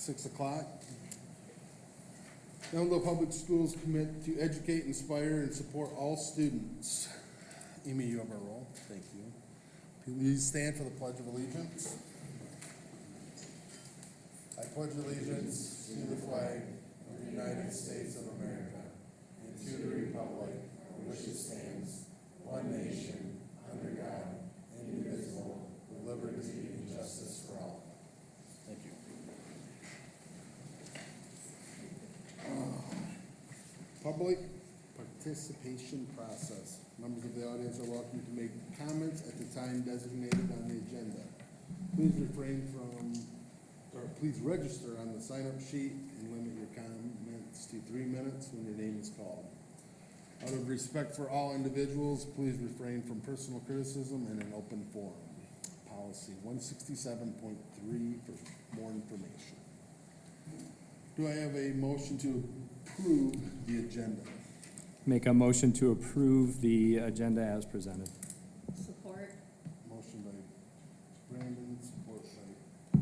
6 o'clock. The Allendale Public Schools commit to educate, inspire, and support all students. Amy, you have our roll. Thank you. Please stand for the Pledge of Allegiance. I pledge allegiance to the flag of the United States of America and to the republic for which it stands, one nation, under God, indivisible, with liberty and justice for all. Thank you. Public participation process. Members of the audience are welcome to make comments at the time designated on the agenda. Please please register on the sign-up sheet and limit your comments to 3 minutes when your name is called. Out of respect for all individuals, please refrain from personal criticism in an open forum. Policy 167.3 for more information. Do I have a motion to approve the agenda? Make a motion to approve the agenda as presented. Support. Motion by Brandon, support by.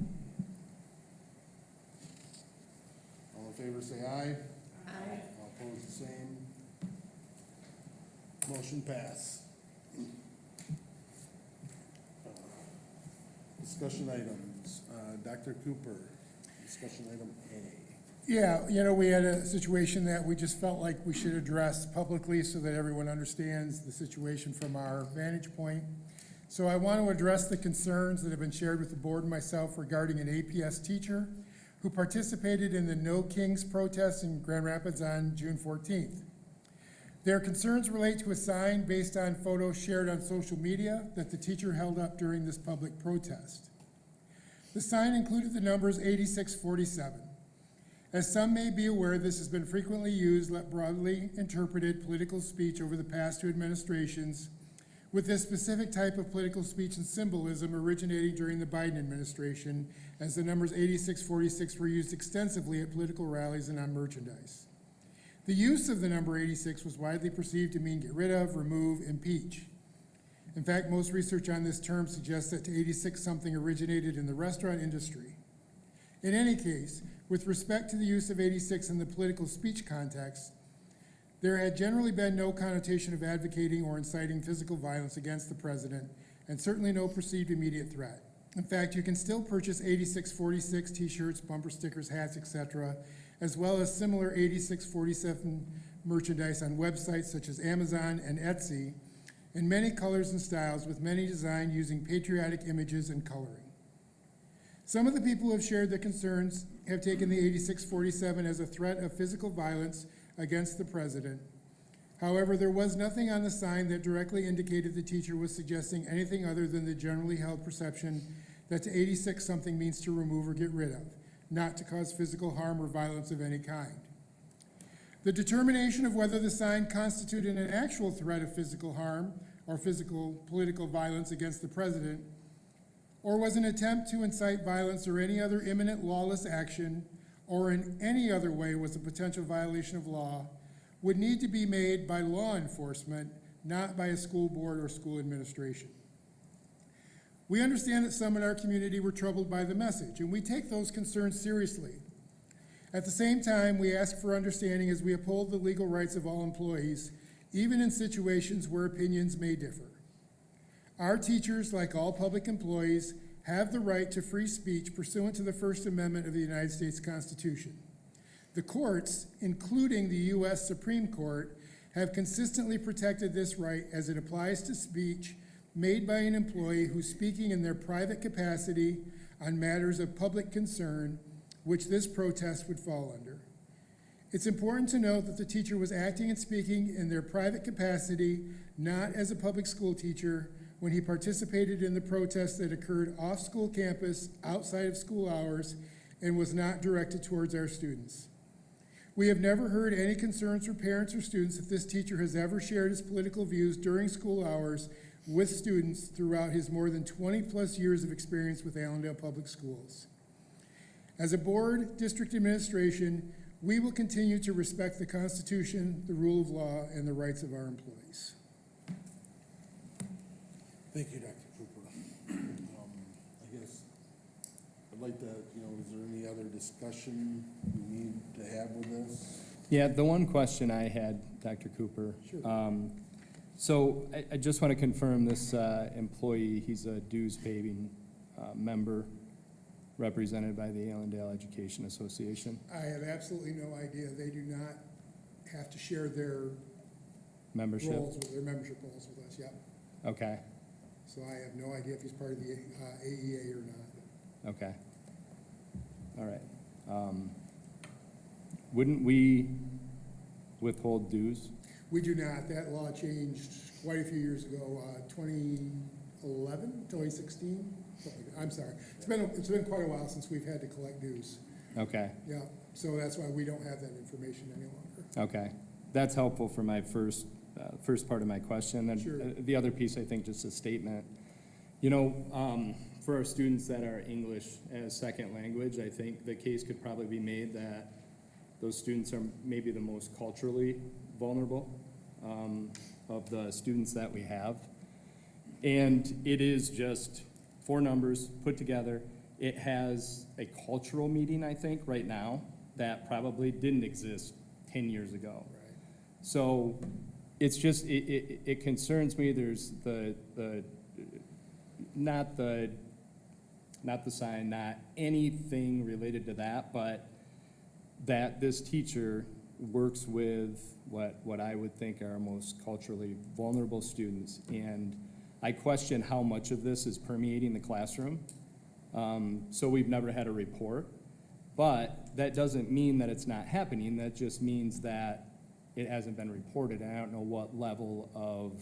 All in favor say aye. Aye. All opposed the same. Motion pass. Discussion items. Dr. Cooper, discussion item A. Yeah, we had a situation that we just felt like we should address publicly so that everyone understands the situation from our vantage point. So I want to address the concerns that have been shared with the board and myself regarding an APS teacher who participated in the No Kings protest in Grand Rapids on June 14th. Their concerns relate to a sign based on photos shared on social media that the teacher held up during this public protest. The sign included the numbers 8647. As some may be aware, this has been frequently used, broadly interpreted political speech over the past two administrations, with this specific type of political speech and symbolism originating during the Biden administration, as the numbers 8646 were used extensively at political rallies and on merchandise. The use of the number 86 was widely perceived to mean get rid of, remove, impeach. In fact, most research on this term suggests that 86 something originated in the restaurant industry. In any case, with respect to the use of 86 in the political speech context, there had generally been no connotation of advocating or inciting physical violence against the president, and certainly no perceived immediate threat. In fact, you can still purchase 8646 t-shirts, bumper stickers, hats, etc., as well as similar 8647 merchandise on websites such as Amazon and Etsy, in many colors and styles, with many designed using patriotic images and coloring. Some of the people who have shared their concerns have taken the 8647 as a threat of physical violence against the president. However, there was nothing on the sign that directly indicated the teacher was suggesting anything other than the generally held perception that to 86 something means to remove or get rid of, not to cause physical harm or violence of any kind. The determination of whether the sign constituted an actual threat of physical harm or physical political violence against the president, or was an attempt to incite violence or any other imminent lawless action, or in any other way was a potential violation of law, would need to be made by law enforcement, not by a school board or school administration. We understand that some in our community were troubled by the message, and we take those concerns seriously. At the same time, we ask for understanding as we uphold the legal rights of all employees, even in situations where opinions may differ. Our teachers, like all public employees, have the right to free speech pursuant to the First Amendment of the United States Constitution. The courts, including the U.S. Supreme Court, have consistently protected this right as it applies to speech made by an employee who's speaking in their private capacity on matters of public concern, which this protest would fall under. It's important to note that the teacher was acting and speaking in their private capacity, not as a public school teacher, when he participated in the protest that occurred off school campus, outside of school hours, and was not directed towards our students. We have never heard any concerns from parents or students if this teacher has ever shared his political views during school hours with students throughout his more than 20 plus years of experience with Allendale Public Schools. As a board, district administration, we will continue to respect the Constitution, the rule of law, and the rights of our employees. Thank you, Dr. Cooper. I guess I'd like to, is there any other discussion we need to have with this? Yeah, the one question I had, Dr. Cooper. Sure. So I just want to confirm this employee, he's a dues paying member represented by the Allendale Education Association. I have absolutely no idea. They do not have to share their Membership? their membership roles with us, yep. Okay, So I have no idea if he's part of the AEA or not. okay. All right. Wouldn't we withhold dues? We do not. That law changed quite a few years ago, 2011, 2016, something like that. I'm sorry. It's been quite a while since we've had to collect dues. Okay, Yeah, so that's why we don't have that information any longer. okay. That's helpful for my first part of my question. And Sure. the other piece, I think, just a statement. For our students that are English as second language, I think the case could probably be made that those students are maybe the most culturally vulnerable of the students that we have. And it is just 4 numbers put together. It has a cultural meeting, I think, right now that probably didn't exist 10 years ago. Right. So it's just, it concerns me, there's not the sign, not anything related to that, but that this teacher works with what I would think are our most culturally vulnerable students. And I question how much of this is permeating the classroom. So we've never had a report, but that doesn't mean that it's not happening. That just means that it hasn't been reported. And I don't know what level of,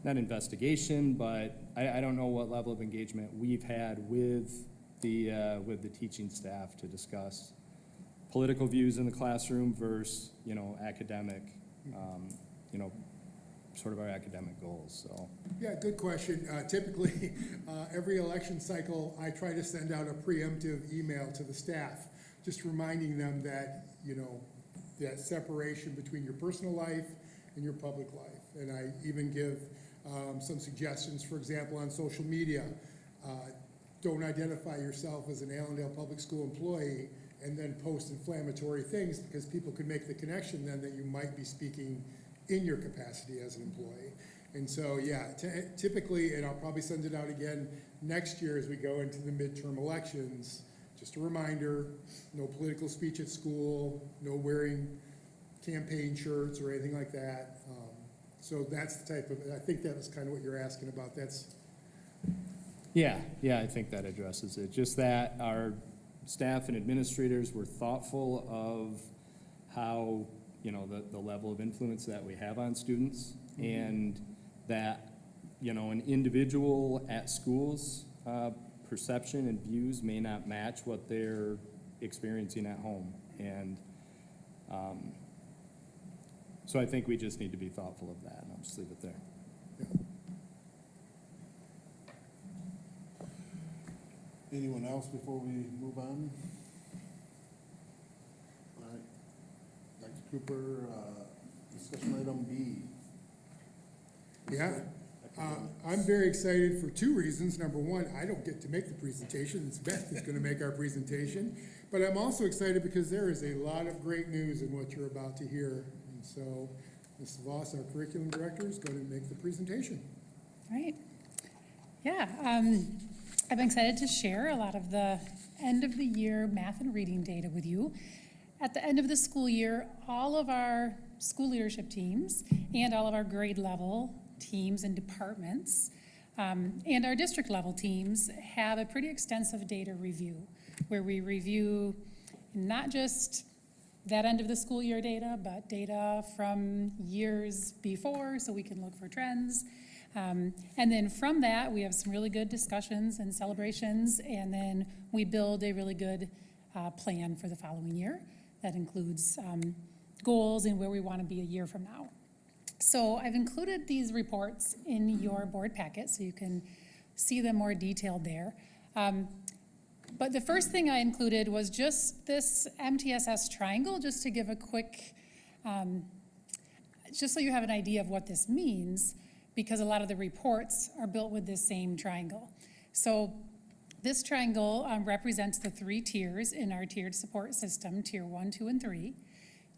not investigation, but I don't know what level of engagement we've had with the teaching staff to discuss political views in the classroom versus, academic, sort of our academic goals, so. Yeah, good question. Typically, every election cycle, I try to send out a preemptive email to the staff, just reminding them that, that separation between your personal life and your public life. And I even give some suggestions, for example, on social media. Don't identify yourself as an Allendale Public School employee and then post inflammatory things, because people could make the connection then that you might be speaking in your capacity as an employee. And so, yeah, typically, and I'll probably send it out again next year as we go into the midterm elections, just a reminder, no political speech at school, no wearing campaign shirts or anything like that. So that's the type of, I think that was kind of what you're asking about. That's. Yeah, I think that addresses it. Just that our staff and administrators were thoughtful of how, the level of influence that we have on students, and that, an individual at school's perception and views may not match what they're experiencing at home. And so I think we just need to be thoughtful of that, and I'll just leave it there. Anyone else before we move on? All right. Dr. Cooper, discussion item B. Yeah, I'm very excited for 2 reasons. Number one, I don't get to make the presentation. It's Beth that's going to make our presentation. But I'm also excited because there is a lot of great news in what you're about to hear. And so Ms. Voss, our curriculum director, is going to make the presentation. All right. Yeah, I'm excited to share a lot of the end of the year math and reading data with you. At the end of the school year, all of our school leadership teams and all of our grade level teams and departments and our district level teams have a pretty extensive data review where we review not just that end of the school year data, but data from years before so we can look for trends. And then from that, we have some really good discussions and celebrations, and then we build a really good plan for the following year that includes goals and where we want to be a year from now. So I've included these reports in your board packet so you can see them more detailed there. But the first thing I included was just this MTSS triangle, just to give a quick, just so you have an idea of what this means, because a lot of the reports are built with this same triangle. So this triangle represents the 3 tiers in our tiered support system, Tier 1, 2, and 3.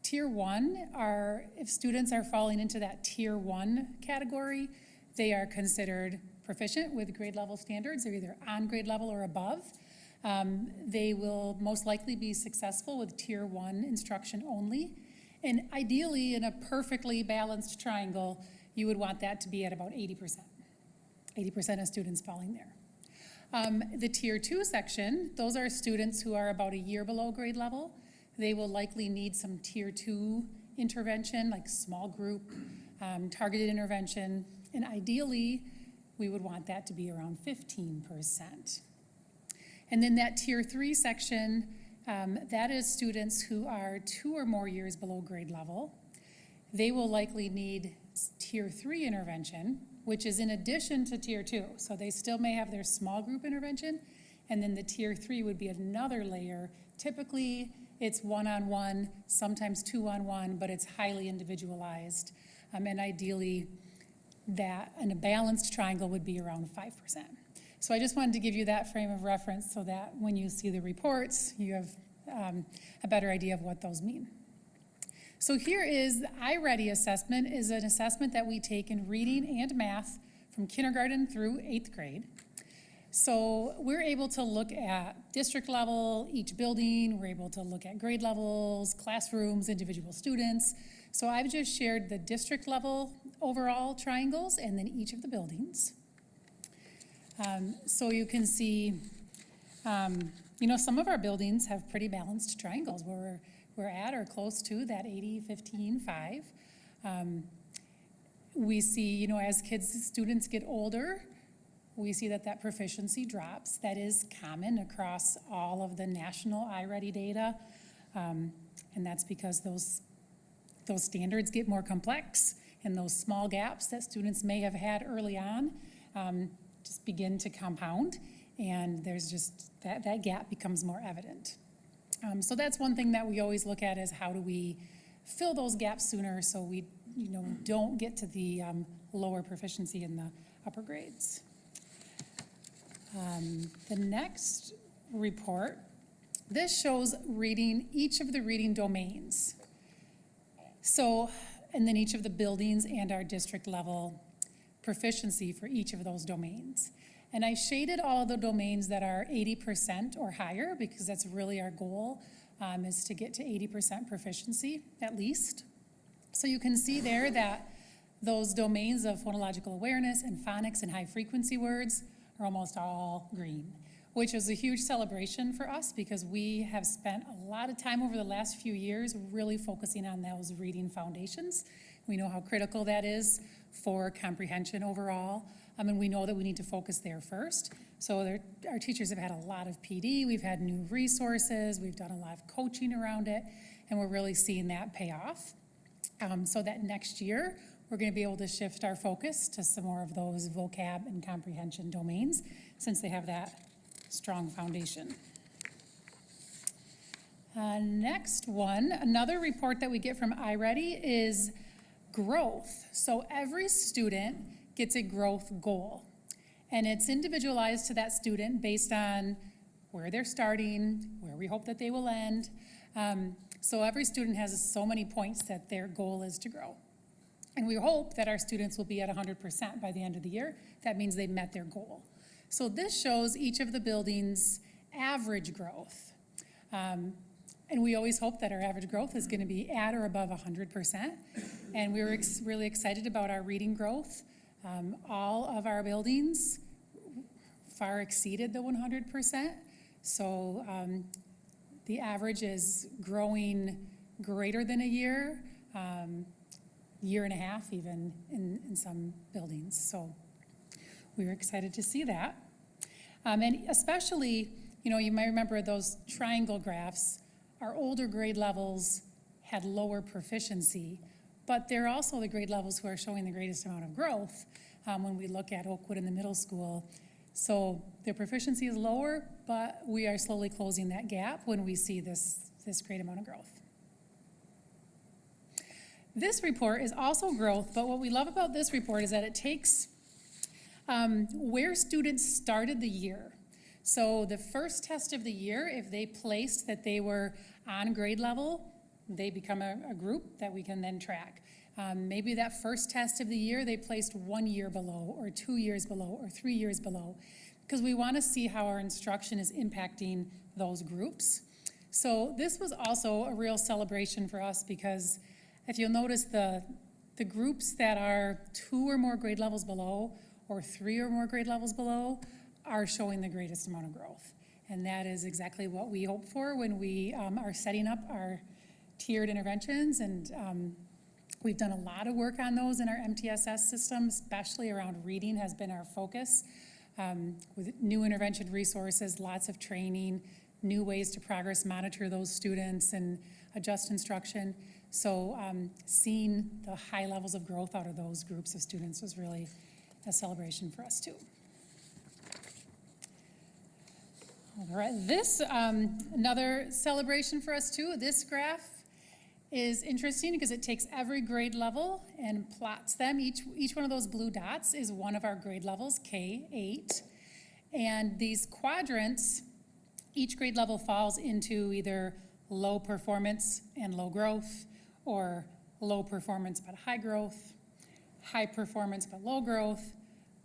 Tier 1 are, if students are falling into that Tier 1 category, they are considered proficient with grade level standards. They're either on grade level or above. They will most likely be successful with Tier 1 instruction only. And ideally, in a perfectly balanced triangle, you would want that to be at about 80%. 80% of students falling there. The Tier 2 section, those are students who are about a year below grade level. They will likely need some Tier 2 intervention, like small group, targeted intervention, and ideally, we would want that to be around 15%. And then that Tier 3 section, that is students who are 2 or more years below grade level. They will likely need Tier 3 intervention, which is in addition to Tier 2. So they still may have their small group intervention, and then the Tier 3 would be another layer. Typically, it's one-on-one, sometimes two-on-one, but it's highly individualized. And ideally, that in a balanced triangle would be around 5%. So I just wanted to give you that frame of reference so that when you see the reports, you have a better idea of what those mean. So here is the iReady assessment, is an assessment that we take in reading and math from kindergarten through 8th grade. So we're able to look at district level, each building, we're able to look at grade levels, classrooms, individual students. So I've just shared the district level overall triangles and then each of the buildings. So you can see, some of our buildings have pretty balanced triangles where we're at or close to that 80, 15, 5. We see, as students get older, we see that proficiency drops. That is common across all of the national iReady data. And that's because those standards get more complex and those small gaps that students may have had early on just begin to compound, and there's just that gap becomes more evident. So that's one thing that we always look at is how do we fill those gaps sooner so we don't get to the lower proficiency in the upper grades. The next report, this shows each of the reading domains. So, and then each of the buildings and our district level proficiency for each of those domains. And I shaded all of the domains that are 80% or higher because that's really our goal, is to get to 80% proficiency at least. So you can see there that those domains of phonological awareness and phonics and high frequency words are almost all green, which is a huge celebration for us because we have spent a lot of time over the last few years really focusing on those reading foundations. We know how critical that is for comprehension overall, and we know that we need to focus there first. So our teachers have had a lot of PD, we've had new resources, we've done a lot of coaching around it, and we're really seeing that pay off. So that next year, we're going to be able to shift our focus to some more of those vocab and comprehension domains since they have that strong foundation. Next one, another report that we get from iReady is growth. So every student gets a growth goal, and it's individualized to that student based on where they're starting, where we hope that they will end. So every student has so many points that their goal is to grow. And we hope that our students will be at 100% by the end of the year. That means they met their goal. So this shows each of the buildings' average growth. And we always hope that our average growth is going to be at or above 100%. And we were really excited about our reading growth. All of our buildings far exceeded the 100%. So the average is growing greater than a year and a half even in some buildings. So we were excited to see that. And especially, you might remember those triangle graphs. Our older grade levels had lower proficiency, but they're also the grade levels who are showing the greatest amount of growth when we look at Oakwood in the middle school. So their proficiency is lower, but we are slowly closing that gap when we see this great amount of growth. This report is also growth, but what we love about this report is that it takes where students started the year. So the first test of the year, if they placed that they were on grade level, they become a group that we can then track. Maybe that first test of the year, they placed 1 year below, or 2 years below, or 3 years below, because we want to see how our instruction is impacting those groups. So this was also a real celebration for us, because if you'll notice, the groups that are 2 or more grade levels below, or 3 or more grade levels below, are showing the greatest amount of growth. And that is exactly what we hope for when we are setting up our tiered interventions. And we've done a lot of work on those in our MTSS system, especially around reading has been our focus, with new intervention resources, lots of training, new ways to progress monitor those students and adjust instruction. So seeing the high levels of growth out of those groups of students was really a celebration for us too. All right, this, another celebration for us too. This graph is interesting because it takes every grade level and plots them. Each one of those blue dots is one of our grade levels, K8. And these quadrants, each grade level falls into either low performance and low growth, or low performance but high growth, high performance but low growth.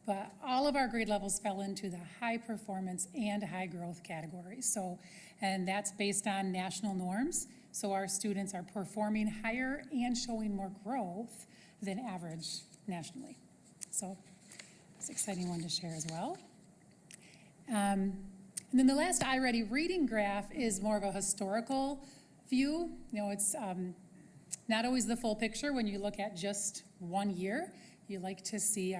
But all of our grade levels fell into the high performance and high growth categories. So, and that's based on national norms. So our students are performing higher and showing more growth than average nationally. So it's an exciting one to share as well. And then the last iReady reading graph is more of a historical view. You know, it's not always the full picture when you look at just 1 year. You like to see,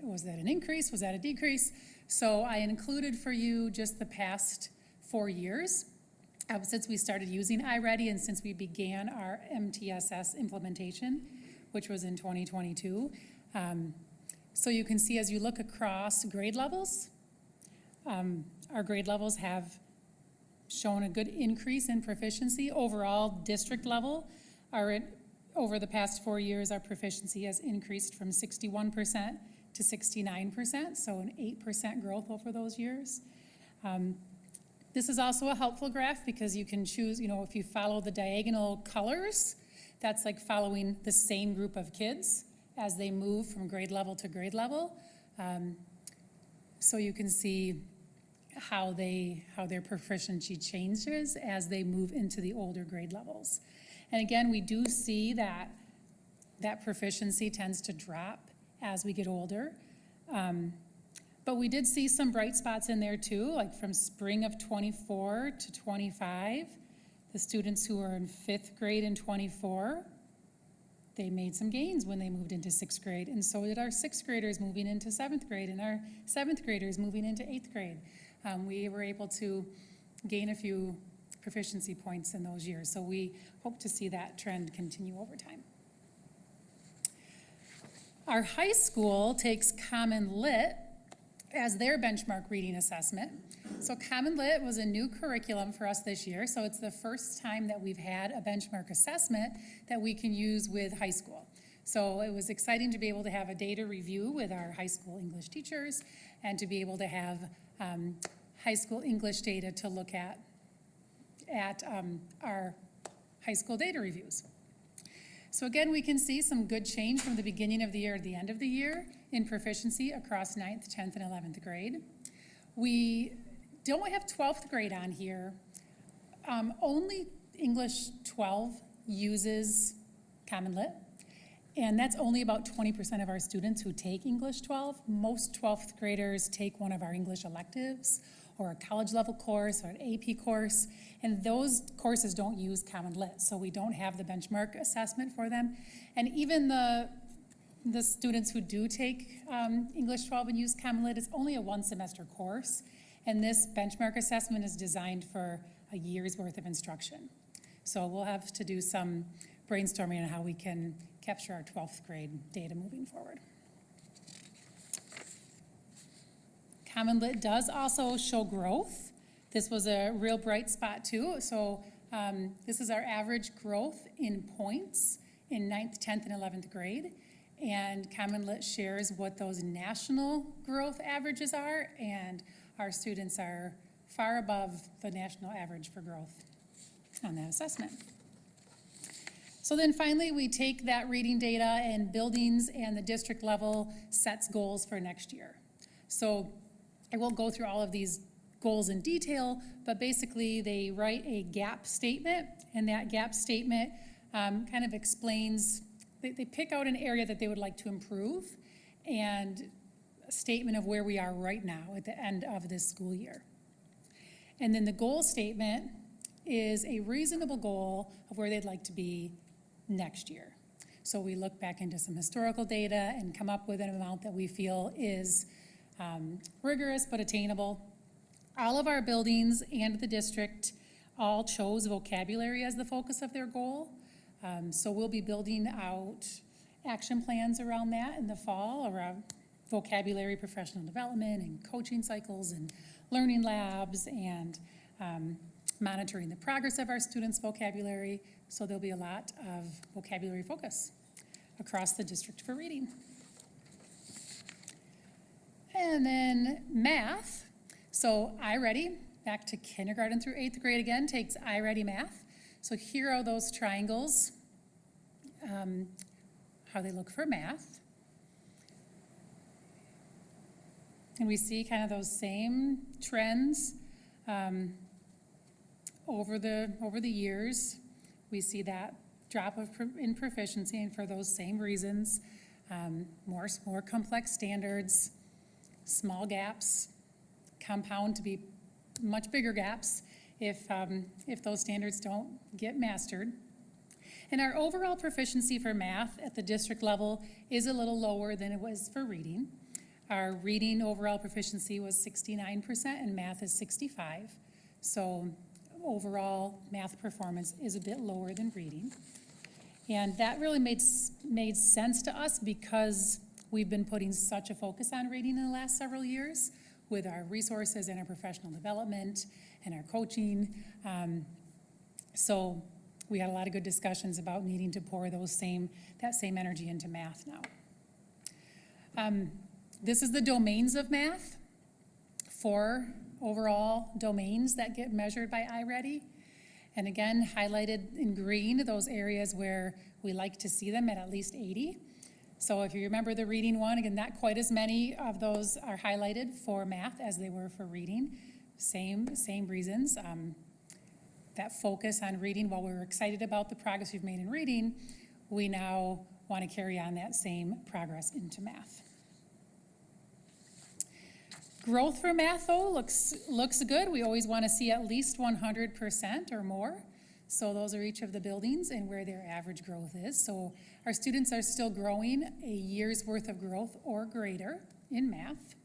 was that an increase? Was that a decrease? So I included for you just the past 4 years since we started using iReady and since we began our MTSS implementation, which was in 2022. So you can see as you look across grade levels, our grade levels have shown a good increase in proficiency. Overall, district level, over the past 4 years, our proficiency has increased from 61% to 69%, so an 8% growth over those years. This is also a helpful graph because you can choose, you know, if you follow the diagonal colors, that's like following the same group of kids as they move from grade level to grade level. So you can see how their proficiency changes as they move into the older grade levels. And again, we do see that proficiency tends to drop as we get older. But we did see some bright spots in there too, like from spring of 24 to 25, the students who were in 5th grade in 24, they made some gains when they moved into 6th grade. And so did our 6th graders moving into 7th grade and our 7th graders moving into 8th grade. We were able to gain a few proficiency points in those years. So we hope to see that trend continue over time. Our high school takes Common Lit as their benchmark reading assessment. So Common Lit was a new curriculum for us this year. So it's the first time that we've had a benchmark assessment that we can use with high school. So it was exciting to be able to have a data review with our high school English teachers and to be able to have high school English data to look at our high school data reviews. So again, we can see some good change from the beginning of the year to the end of the year in proficiency across 9th, 10th, and 11th grade. We don't have 12th grade on here. Only English 12 uses Common Lit, and that's only about 20% of our students who take English 12. Most 12th graders take one of our English electives or a college level course or an AP course, and those courses don't use Common Lit, so we don't have the benchmark assessment for them. And even the students who do take English 12 and use Common Lit, it's only a 1 semester course, and this benchmark assessment is designed for a year's worth of instruction. So we'll have to do some brainstorming on how we can capture our 12th grade data moving forward. Common Lit does also show growth. This was a real bright spot too. So this is our average growth in points in 9th, 10th, and 11th grade. And Common Lit shares what those national growth averages are, and our students are far above the national average for growth on that assessment. So then finally, we take that reading data, and buildings and the district level sets goals for next year. So I won't go through all of these goals in detail, but basically they write a gap statement, and that gap statement kind of explains, they pick out an area that they would like to improve, and a statement of where we are right now at the end of this school year. And then the goal statement is a reasonable goal of where they'd like to be next year. So we look back into some historical data and come up with an amount that we feel is rigorous but attainable. All of our buildings and the district all chose vocabulary as the focus of their goal. So we'll be building out action plans around that in the fall, around vocabulary, professional development, and coaching cycles, and learning labs, and monitoring the progress of our students' vocabulary. So there'll be a lot of vocabulary focus across the district for reading. And then math. So iReady, back to kindergarten through 8th grade again, takes iReady math. So here are those triangles, how they look for math. And we see kind of those same trends over the years. We see that drop in proficiency, and for those same reasons, more complex standards, small gaps, compound to be much bigger gaps if those standards don't get mastered. And our overall proficiency for math at the district level is a little lower than it was for reading. Our reading overall proficiency was 69% and math is 65%. So overall math performance is a bit lower than reading. And that really made sense to us because we've been putting such a focus on reading in the last several years with our resources and our professional development and our coaching. So we had a lot of good discussions about needing to pour that same energy into math now. This is the domains of math, 4 overall domains that get measured by iReady. And again, highlighted in green, those areas where we like to see them at least 80. So if you remember the reading one, again, not quite as many of those are highlighted for math as they were for reading. Same reasons. That focus on reading, while we were excited about the progress we've made in reading, we now want to carry on that same progress into math. Growth for math, though, looks good. We always want to see at least 100% or more. So those are each of the buildings and where their average growth is. So our students are still growing a year's worth of growth or greater in math.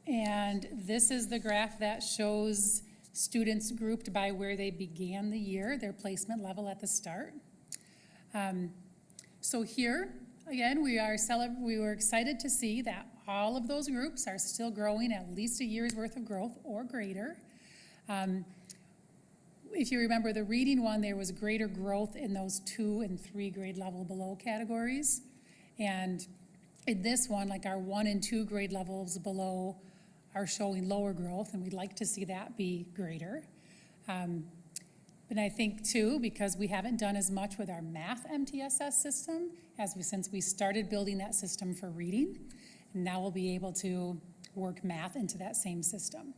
And this is the graph that shows students grouped by where they began the year, their placement level at the start. So here, again, we were excited to see that all of those groups are still growing at least a year's worth of growth or greater. If you remember the reading one, there was greater growth in those 2 and 3 grade level below categories. And in this one, like our 1 and 2 grade levels below are showing lower growth, and we'd like to see that be greater. And I think too, because we haven't done as much with our math MTSS system since we started building that system for reading, and now we'll be able to work math into that same system.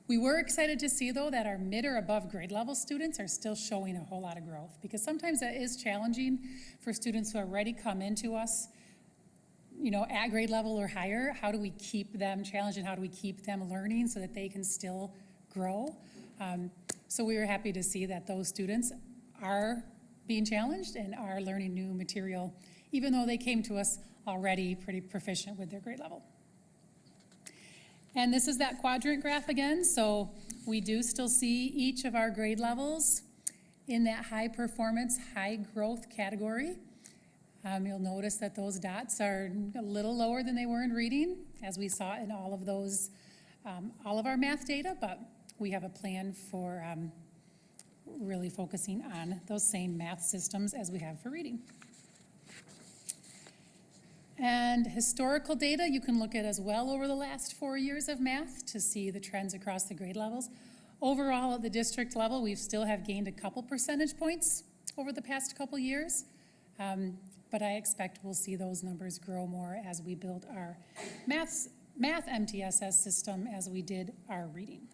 We were excited to see, though, that our mid or above grade level students are still showing a whole lot of growth, because sometimes that is challenging for students who already come into us, at grade level or higher. How do we keep them challenged, and how do we keep them learning so that they can still grow? So we were happy to see that those students are being challenged and are learning new material, even though they came to us already pretty proficient with their grade level. And this is that quadrant graph again. So we do still see each of our grade levels in that high performance, high growth category. You'll notice that those dots are a little lower than they were in reading, as we saw in all of our math data, but we have a plan for really focusing on those same math systems as we have for reading. And historical data you can look at as well over the last 4 years of math to see the trends across the grade levels. Overall, at the district level, we still have gained a couple percentage points over the past couple years. But I expect we'll see those numbers grow more as we build our math MTSS system as we did our reading.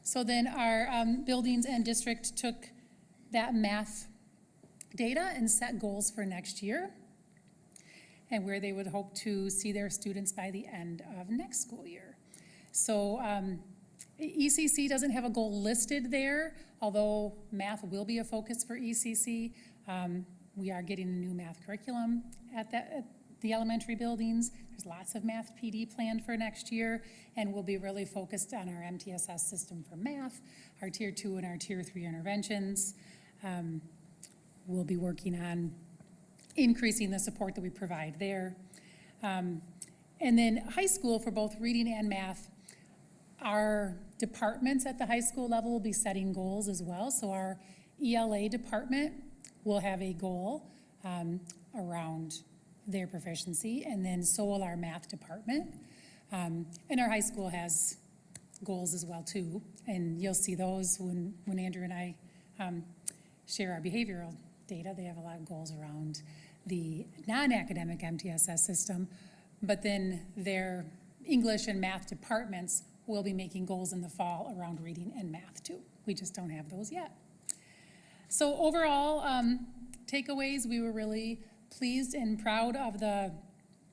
So then our buildings and district took that math data and set goals for next year and where they would hope to see their students by the end of next school year. So ECC doesn't have a goal listed there, although math will be a focus for ECC. We are getting a new math curriculum at the elementary buildings. There's lots of math PD planned for next year, and we'll be really focused on our MTSS system for math, our Tier 2 and our Tier 3 interventions. We'll be working on increasing the support that we provide there. And then high school for both reading and math, our departments at the high school level will be setting goals as well. So our ELA department will have a goal around their proficiency, and then so will our math department. And our high school has goals as well too, and you'll see those when Andrew and I share our behavioral data. They have a lot of goals around the non-academic MTSS system, but then their English and math departments will be making goals in the fall around reading and math too. We just don't have those yet. So overall, takeaways, we were really pleased and proud of the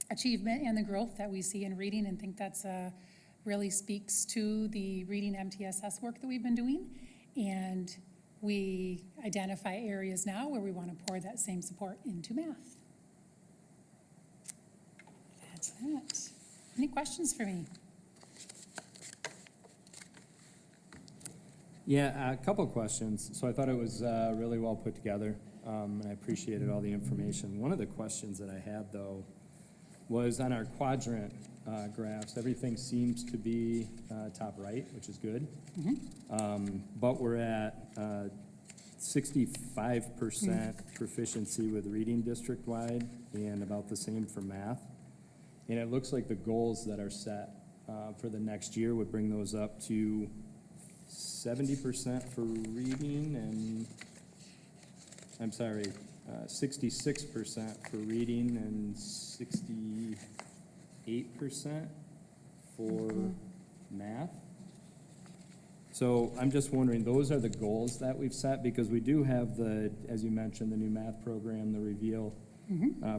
achievement and the growth that we see in reading, and think that's really speaks to the reading MTSS work that we've been doing. And we identify areas now where we want to pour that same support into math. That's it. Any questions for me? Yeah, a couple of questions. So I thought it was really well put together, and I appreciated all the information. One of the questions that I had, though, was on our quadrant graphs. Everything seems to be top right, which is good. But we're at 65% proficiency with reading district-wide, and about the same for math. And it looks like the goals that are set for the next year would bring those up to 70% for reading and, 66% for reading and 68% for math. So I'm just wondering, those are the goals that we've set, because we do have the, as you mentioned, the new math program, the Reveal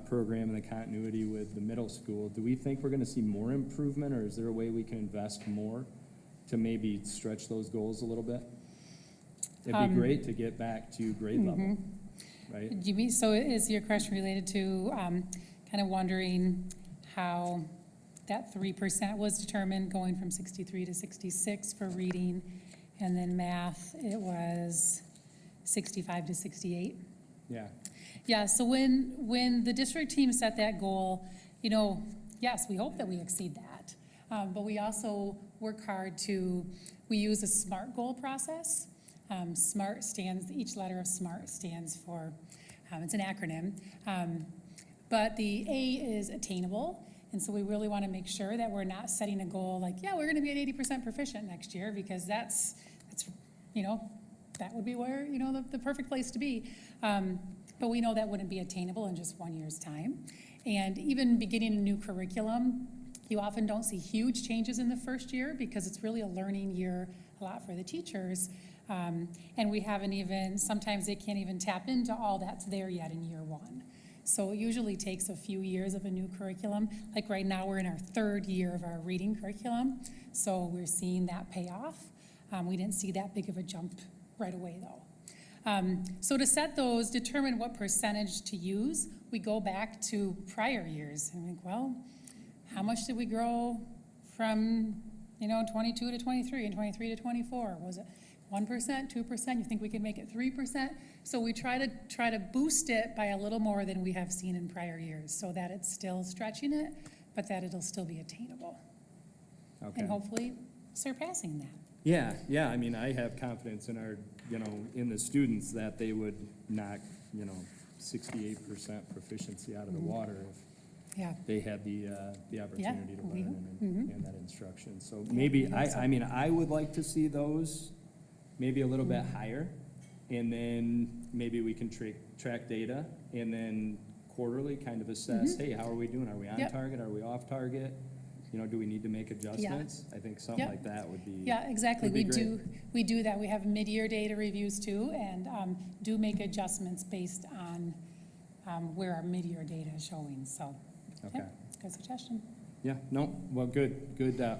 program, and the continuity with the middle school. Do we think we're gonna see more improvement, or is there a way we can invest more to maybe stretch those goals a little bit? It'd be great to get back to grade level, right? You mean, so is your question related to kind of wondering how that 3% was determined, going from 63 to 66 for reading, and then math, it was 65 to 68? Yeah. Yeah, so when the district team set that goal, you know, yes, we hope that we exceed that. But we also work hard we use a SMART goal process. SMART stands, each letter of SMART stands for, it's an acronym, but the A is attainable. And so we really want to make sure that we're not setting a goal like, yeah, we're going to be at 80% proficient next year, because that's, you know, that would be where, you know, the perfect place to be. But we know that wouldn't be attainable in just 1 year's time. And even beginning a new curriculum, you often don't see huge changes in the first year, because it's really a learning year a lot for the teachers. And we haven't even, sometimes they can't even tap into all that's there yet in year one. So it usually takes a few years of a new curriculum. Like right now, we're in our 3rd year of our reading curriculum, so we're seeing that pay off. We didn't see that big of a jump right away, though. So to set those, determine what percentage to use, we go back to prior years and think, well, how much did we grow from, you know, 22 to 23 and 23 to 24? Was it 1%, 2%? You think we could make it 3%? So we try to boost it by a little more than we have seen in prior years, so that it's still stretching it, but that it'll still be attainable. Okay. And hopefully surpassing that. Yeah, I mean, I have confidence in our, you know, in the students that they would not, you know, 68% proficiency out of the water if Yeah, they had the opportunity to we- learn and that instruction. So Yeah, maybe, I think so. I mean, I would like to see those maybe a little bit higher. And then maybe we can track data and then quarterly kind of assess, hey, how are we doing? Are we on Yep. target? Are we off target? You know, do we need to make adjustments? I think something Yep. like that would be. yeah, exactly. Would be We do that. We have mid-year data reviews too, and do make adjustments based on where our mid-year data is showing, so. Okay. Yep, good suggestion. Yeah, no, well, good.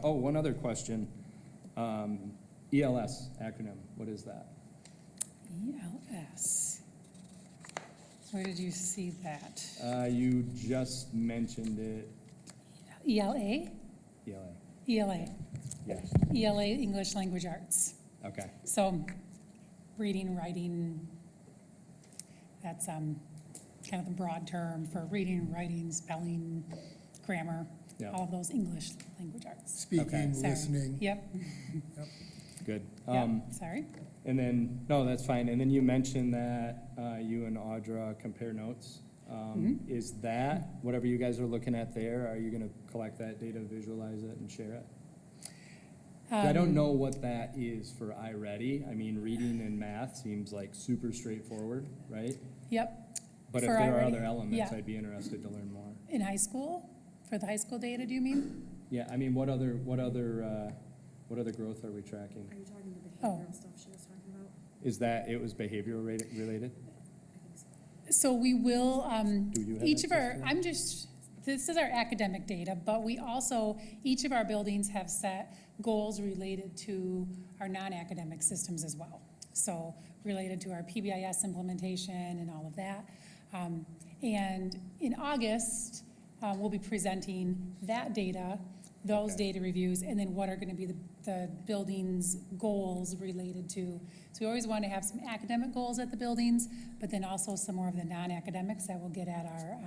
Oh, one other question. ELS acronym, what is that? ELS. Where did you see that? You just mentioned it, ELA? ELA. ELA. Yes, ELA, English Language Arts. okay, So, reading, writing, that's kind of the broad term for reading, writing, spelling, grammar, Yeah. all of those English language arts. Speaking, Sorry. listening. Yep, good. yep, sorry. And then, no, that's fine. And then you mentioned that you and Audra compare notes. Is that, whatever you guys are looking at there, are you gonna collect that data, visualize it, and share it? 'Cause I don't know what that is for iReady. I mean, reading and math seems like super straightforward, right? Yep, But if For there are iReady, other elements, yeah. I'd be interested to learn more. in high school, for the high school data, do you mean? Yeah, I mean, what other growth are we tracking? Are you talking the Oh. behavioral stuff she was talking about? Is that, it was behavioral related? I think so. So we will, Do you have each of our, access to that? this is our academic data, but we also, each of our buildings have set goals related to our non-academic systems as well. So related to our PBIS implementation and all of that. And in August, we'll be presenting that data, those Okay. data reviews, and then what are gonna be the building's goals related to. So we always want to have some academic goals at the buildings, but then also some more of the non-academics that will get at our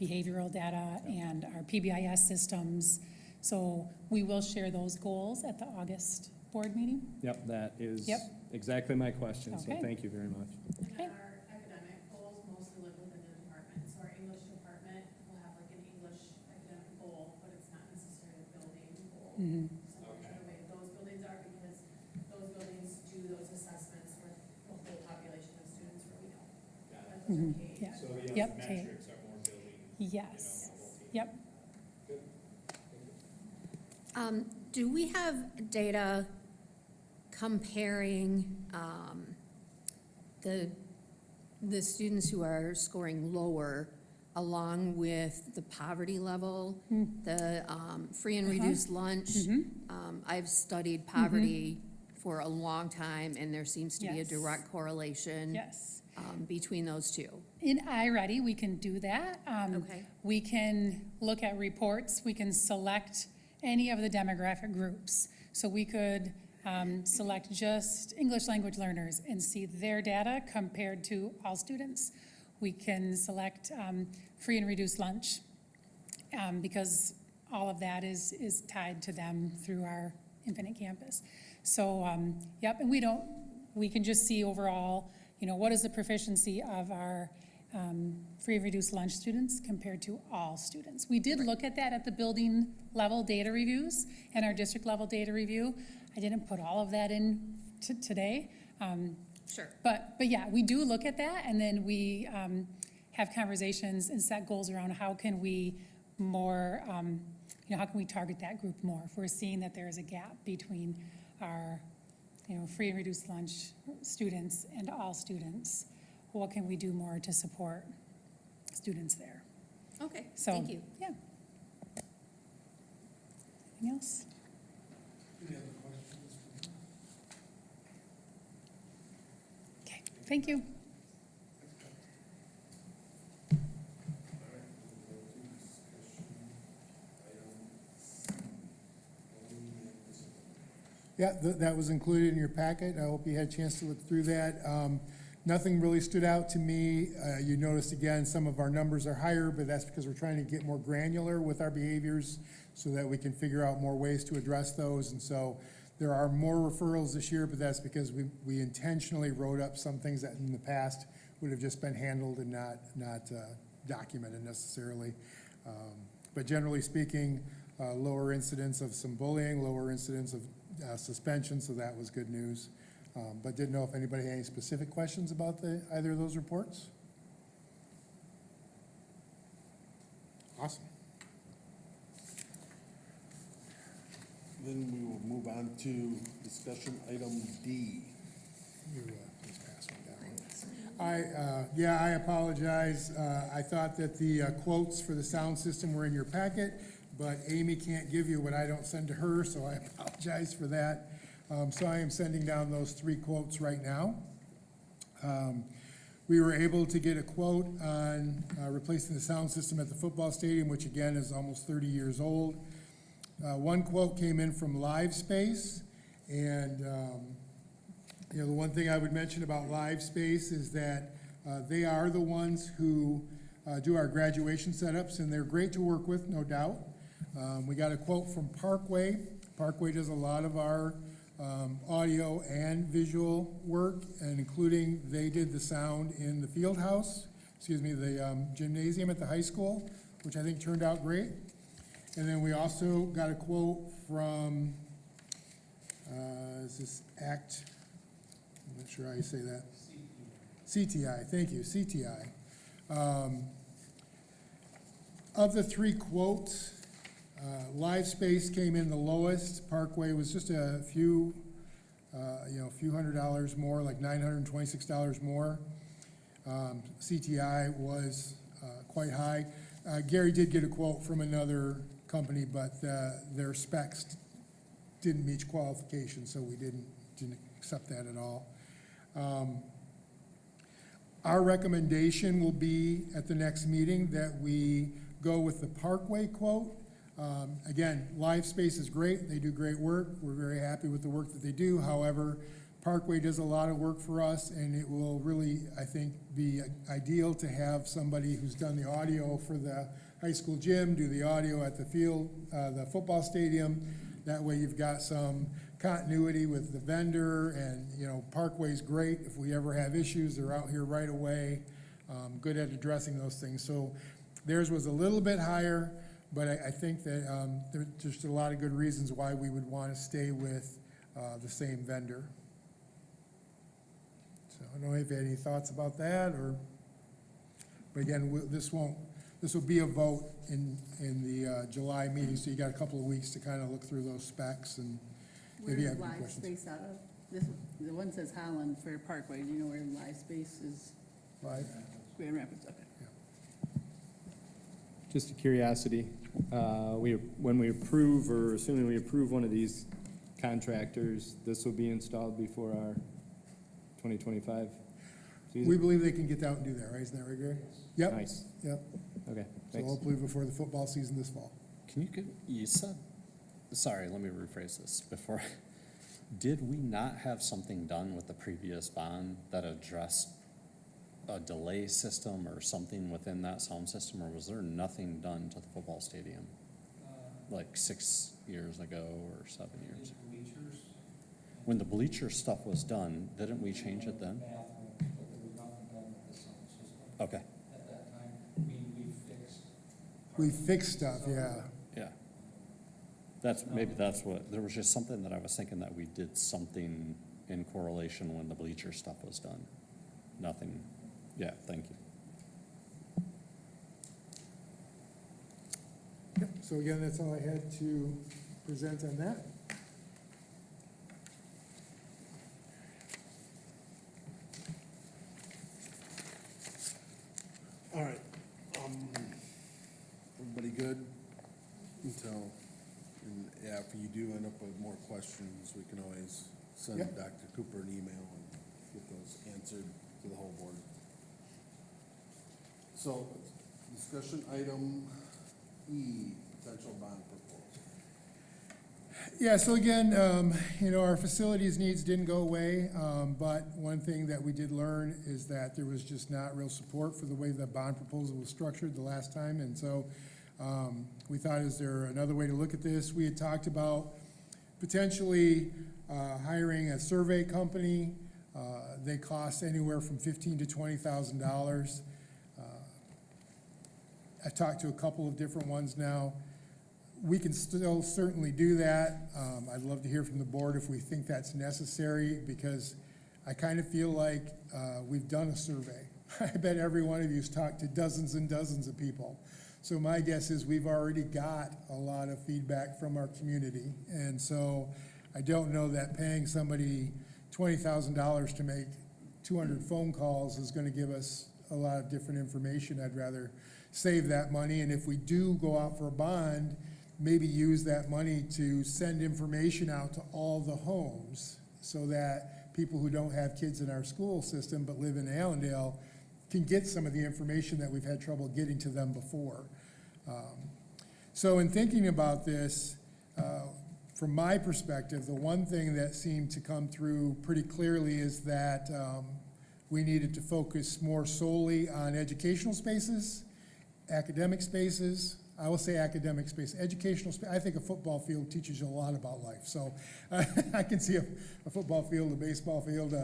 behavioral data and our PBIS systems. So we will share those goals at the August board meeting. Yep, that is Yep. exactly my question, so Okay. thank you very much. And Okay. then our academic goals mostly live within the department, so our English department will have like an English academic goal, but it's not necessarily a building goal. Mhm. Similar to the way those buildings are, because those buildings do those assessments with the whole population of students where we don't. But those Mhm. are K. Yeah. So Yep, the okay. metrics are more building, Yes, the whole team. yep. Do we have data comparing the students who are scoring lower along with the poverty level, the free and reduced lunch? I've studied poverty for a long time, and there seems to be a Yes. direct correlation Yes. between those two. In iReady, we can do that. Okay. We can look at reports, we can select any of the demographic groups. So we could select just English language learners and see their data compared to all students. We can select free and reduced lunch because all of that is tied to them through our Infinite Campus. So, yep, and we can just see overall, what is the proficiency of our free and reduced lunch students compared to all students. We did look at that at the building level data reviews and our district level data review. I didn't put all of that in today. Sure. But yeah, we do look at that, and then we have conversations and set goals around how can we more, how can we target that group more? If we're seeing that there is a gap between our, free and reduced lunch students and all students, what can we do more to support students there? Okay, So, thank you. Yeah. Anything else? Any other questions? Okay, thank you. Yeah, that was included in your packet. I hope you had a chance to look through that. Nothing really stood out to me. You noticed again, some of our numbers are higher, but that's because we're trying to get more granular with our behaviors so that we can figure out more ways to address those. And so there are more referrals this year, but that's because we intentionally wrote up some things that in the past would have just been handled and not documented necessarily. But generally speaking, lower incidence of some bullying, lower incidence of suspension, so that was good news. But didn't know if anybody had any specific questions about either of those reports? Awesome. Then we will move on to discussion item D. You, just pass one down. I apologize. I thought that the quotes for the sound system were in your packet, but Amy can't give you what I don't send to her, so I apologize for that. So I am sending down those 3 quotes right now. We were able to get a quote on replacing the sound system at the football stadium, which again is almost 30 years old. One quote came in from Live Space, and you know, the one thing I would mention about Live Space is that they are the ones who do our graduation setups, and they're great to work with, no doubt. We got a quote from Parkway. Parkway does a lot of our audio and visual work, and including they did the sound in the field house, the gymnasium at the high school, which I think turned out great. And then we also got a quote from, is this ACT? I'm not sure how you say that. CTI, thank you, CTI. Of the 3 quotes, Live Space came in the lowest. Parkway was just a few $100 more, like $926 more. CTI was quite high. Gary did get a quote from another company, but their specs didn't meet qualifications, so we didn't accept that at all. Our recommendation will be at the next meeting that we go with the Parkway quote. Again, Live Space is great. They do great work. We're very happy with the work that they do. However, Parkway does a lot of work for us, and it will really, I think, be ideal to have somebody who's done the audio for the high school gym, do the audio at the field, the football stadium. That way you've got some continuity with the vendor, and, you know, Parkway's great. If we ever have issues, they're out here right away, good at addressing those things. So theirs was a little bit higher, but I think that there's just a lot of good reasons why we would want to stay with the same vendor. So I don't know if you had any thoughts about that, or, but again, this will be a vote in the July meeting, so you got a couple of weeks to kind of look through those specs and maybe have any Where's Live questions. Space out of? This, the one says Holland for Parkway. Do you know where Live Space is? Live? Grand Rapids, okay. Just a curiosity, when we approve, or assuming we approve one of these contractors, this will be installed before our 2025 season? We believe they can get out and do that, right? Isn't that right, Gary? Yep, Nice, yep. okay, So thanks. hopefully before the football season this fall. Can you give, you said, sorry, let me rephrase this before. Did we not have something done with the previous bond that addressed a delay system or something within that sound system, or was there nothing done to the football stadium? Like 6 years ago or 7 years? When the bleacher stuff was done, didn't we change it then? Okay, We fixed stuff, yeah. yeah. Maybe that's what, there was just something that I was thinking that we did something in correlation when the bleacher stuff was done. Nothing, yeah, thank you. Yep, so again, that's all I had to present on that. All right, everybody good? Until, and yeah, if you do end up with more questions, we can always send Yep. Dr. Cooper an email and get those answered to the whole board. So, discussion item E, potential bond proposal. Yeah, so again, our facilities needs didn't go away, but one thing that we did learn is that there was just not real support for the way the bond proposal was structured the last time, and so we thought, is there another way to look at this? We had talked about potentially hiring a survey company They cost anywhere from $15,000 to $20,000. I've talked to a couple of different ones now. We can still certainly do that. I'd love to hear from the board if we think that's necessary, because I kind of feel like we've done a survey. I bet every one of you's talked to dozens and dozens of people. So my guess is we've already got a lot of feedback from our community. And so I don't know that paying somebody $20,000 to make 200 phone calls is going to give us a lot of different information. I'd rather save that money, and if we do go out for a bond, maybe use that money to send information out to all the homes so that people who don't have kids in our school system but live in Allendale can get some of the information that we've had trouble getting to them before. So in thinking about this, from my perspective, the one thing that seemed to come through pretty clearly is that we needed to focus more solely on educational spaces, academic spaces. I will say academic space, educational space. I think a football field teaches you a lot about life. So I can see a football field, a baseball field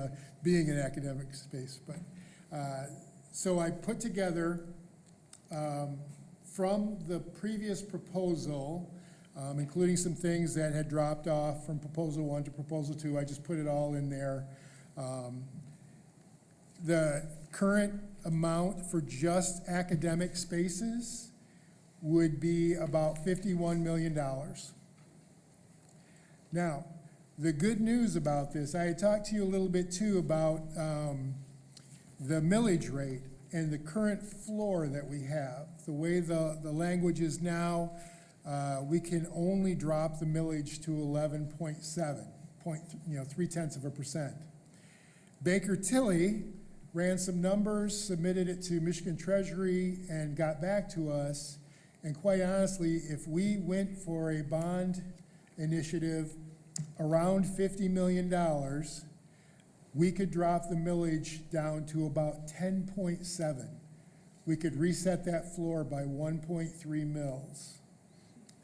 being an academic space. But so I put together from the previous proposal, including some things that had dropped off from proposal 1 to proposal 2. I just put it all in there. The current amount for just academic spaces would be about $51 million. Now, the good news about this, I had talked to you a little bit too about the millage rate and the current floor that we have. The way the language is now, we can only drop the millage to 11.7, 0.3%. Baker Tilly ran some numbers, submitted it to Michigan Treasury, and got back to us. And quite honestly, if we went for a bond initiative around $50 million, we could drop the millage down to about 10.7. We could reset that floor by 1.3 mils.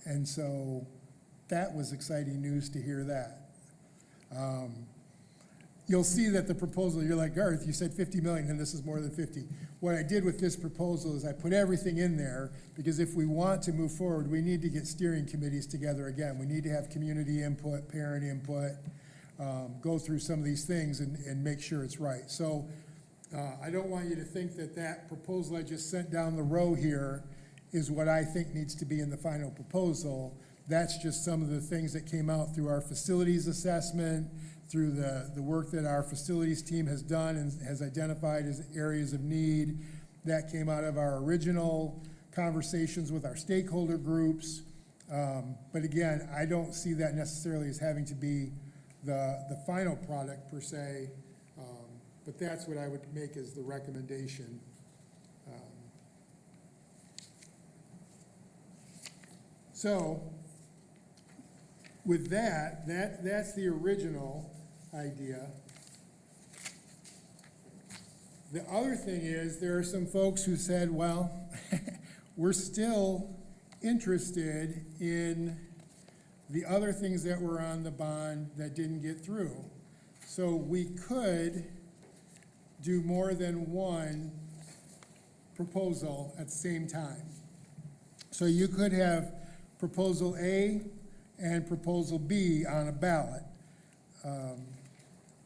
And so that was exciting news to hear that. You'll see that the proposal, you're like, Garth, you said 50 million and this is more than 50. What I did with this proposal is I put everything in there because if we want to move forward, we need to get steering committees together again. We need to have community input, parent input, go through some of these things and make sure it's right. So I don't want you to think that that proposal I just sent down the row here is what I think needs to be in the final proposal. That's just some of the things that came out through our facilities assessment, through the work that our facilities team has done and has identified as areas of need. That came out of our original conversations with our stakeholder groups. But again, I don't see that necessarily as having to be the final product per se, but that's what I would make as the recommendation. So with that's the original idea. The other thing is there are some folks who said, well, we're still interested in the other things that were on the bond that didn't get through. So we could do more than one proposal at the same time. So you could have proposal A and proposal B on a ballot.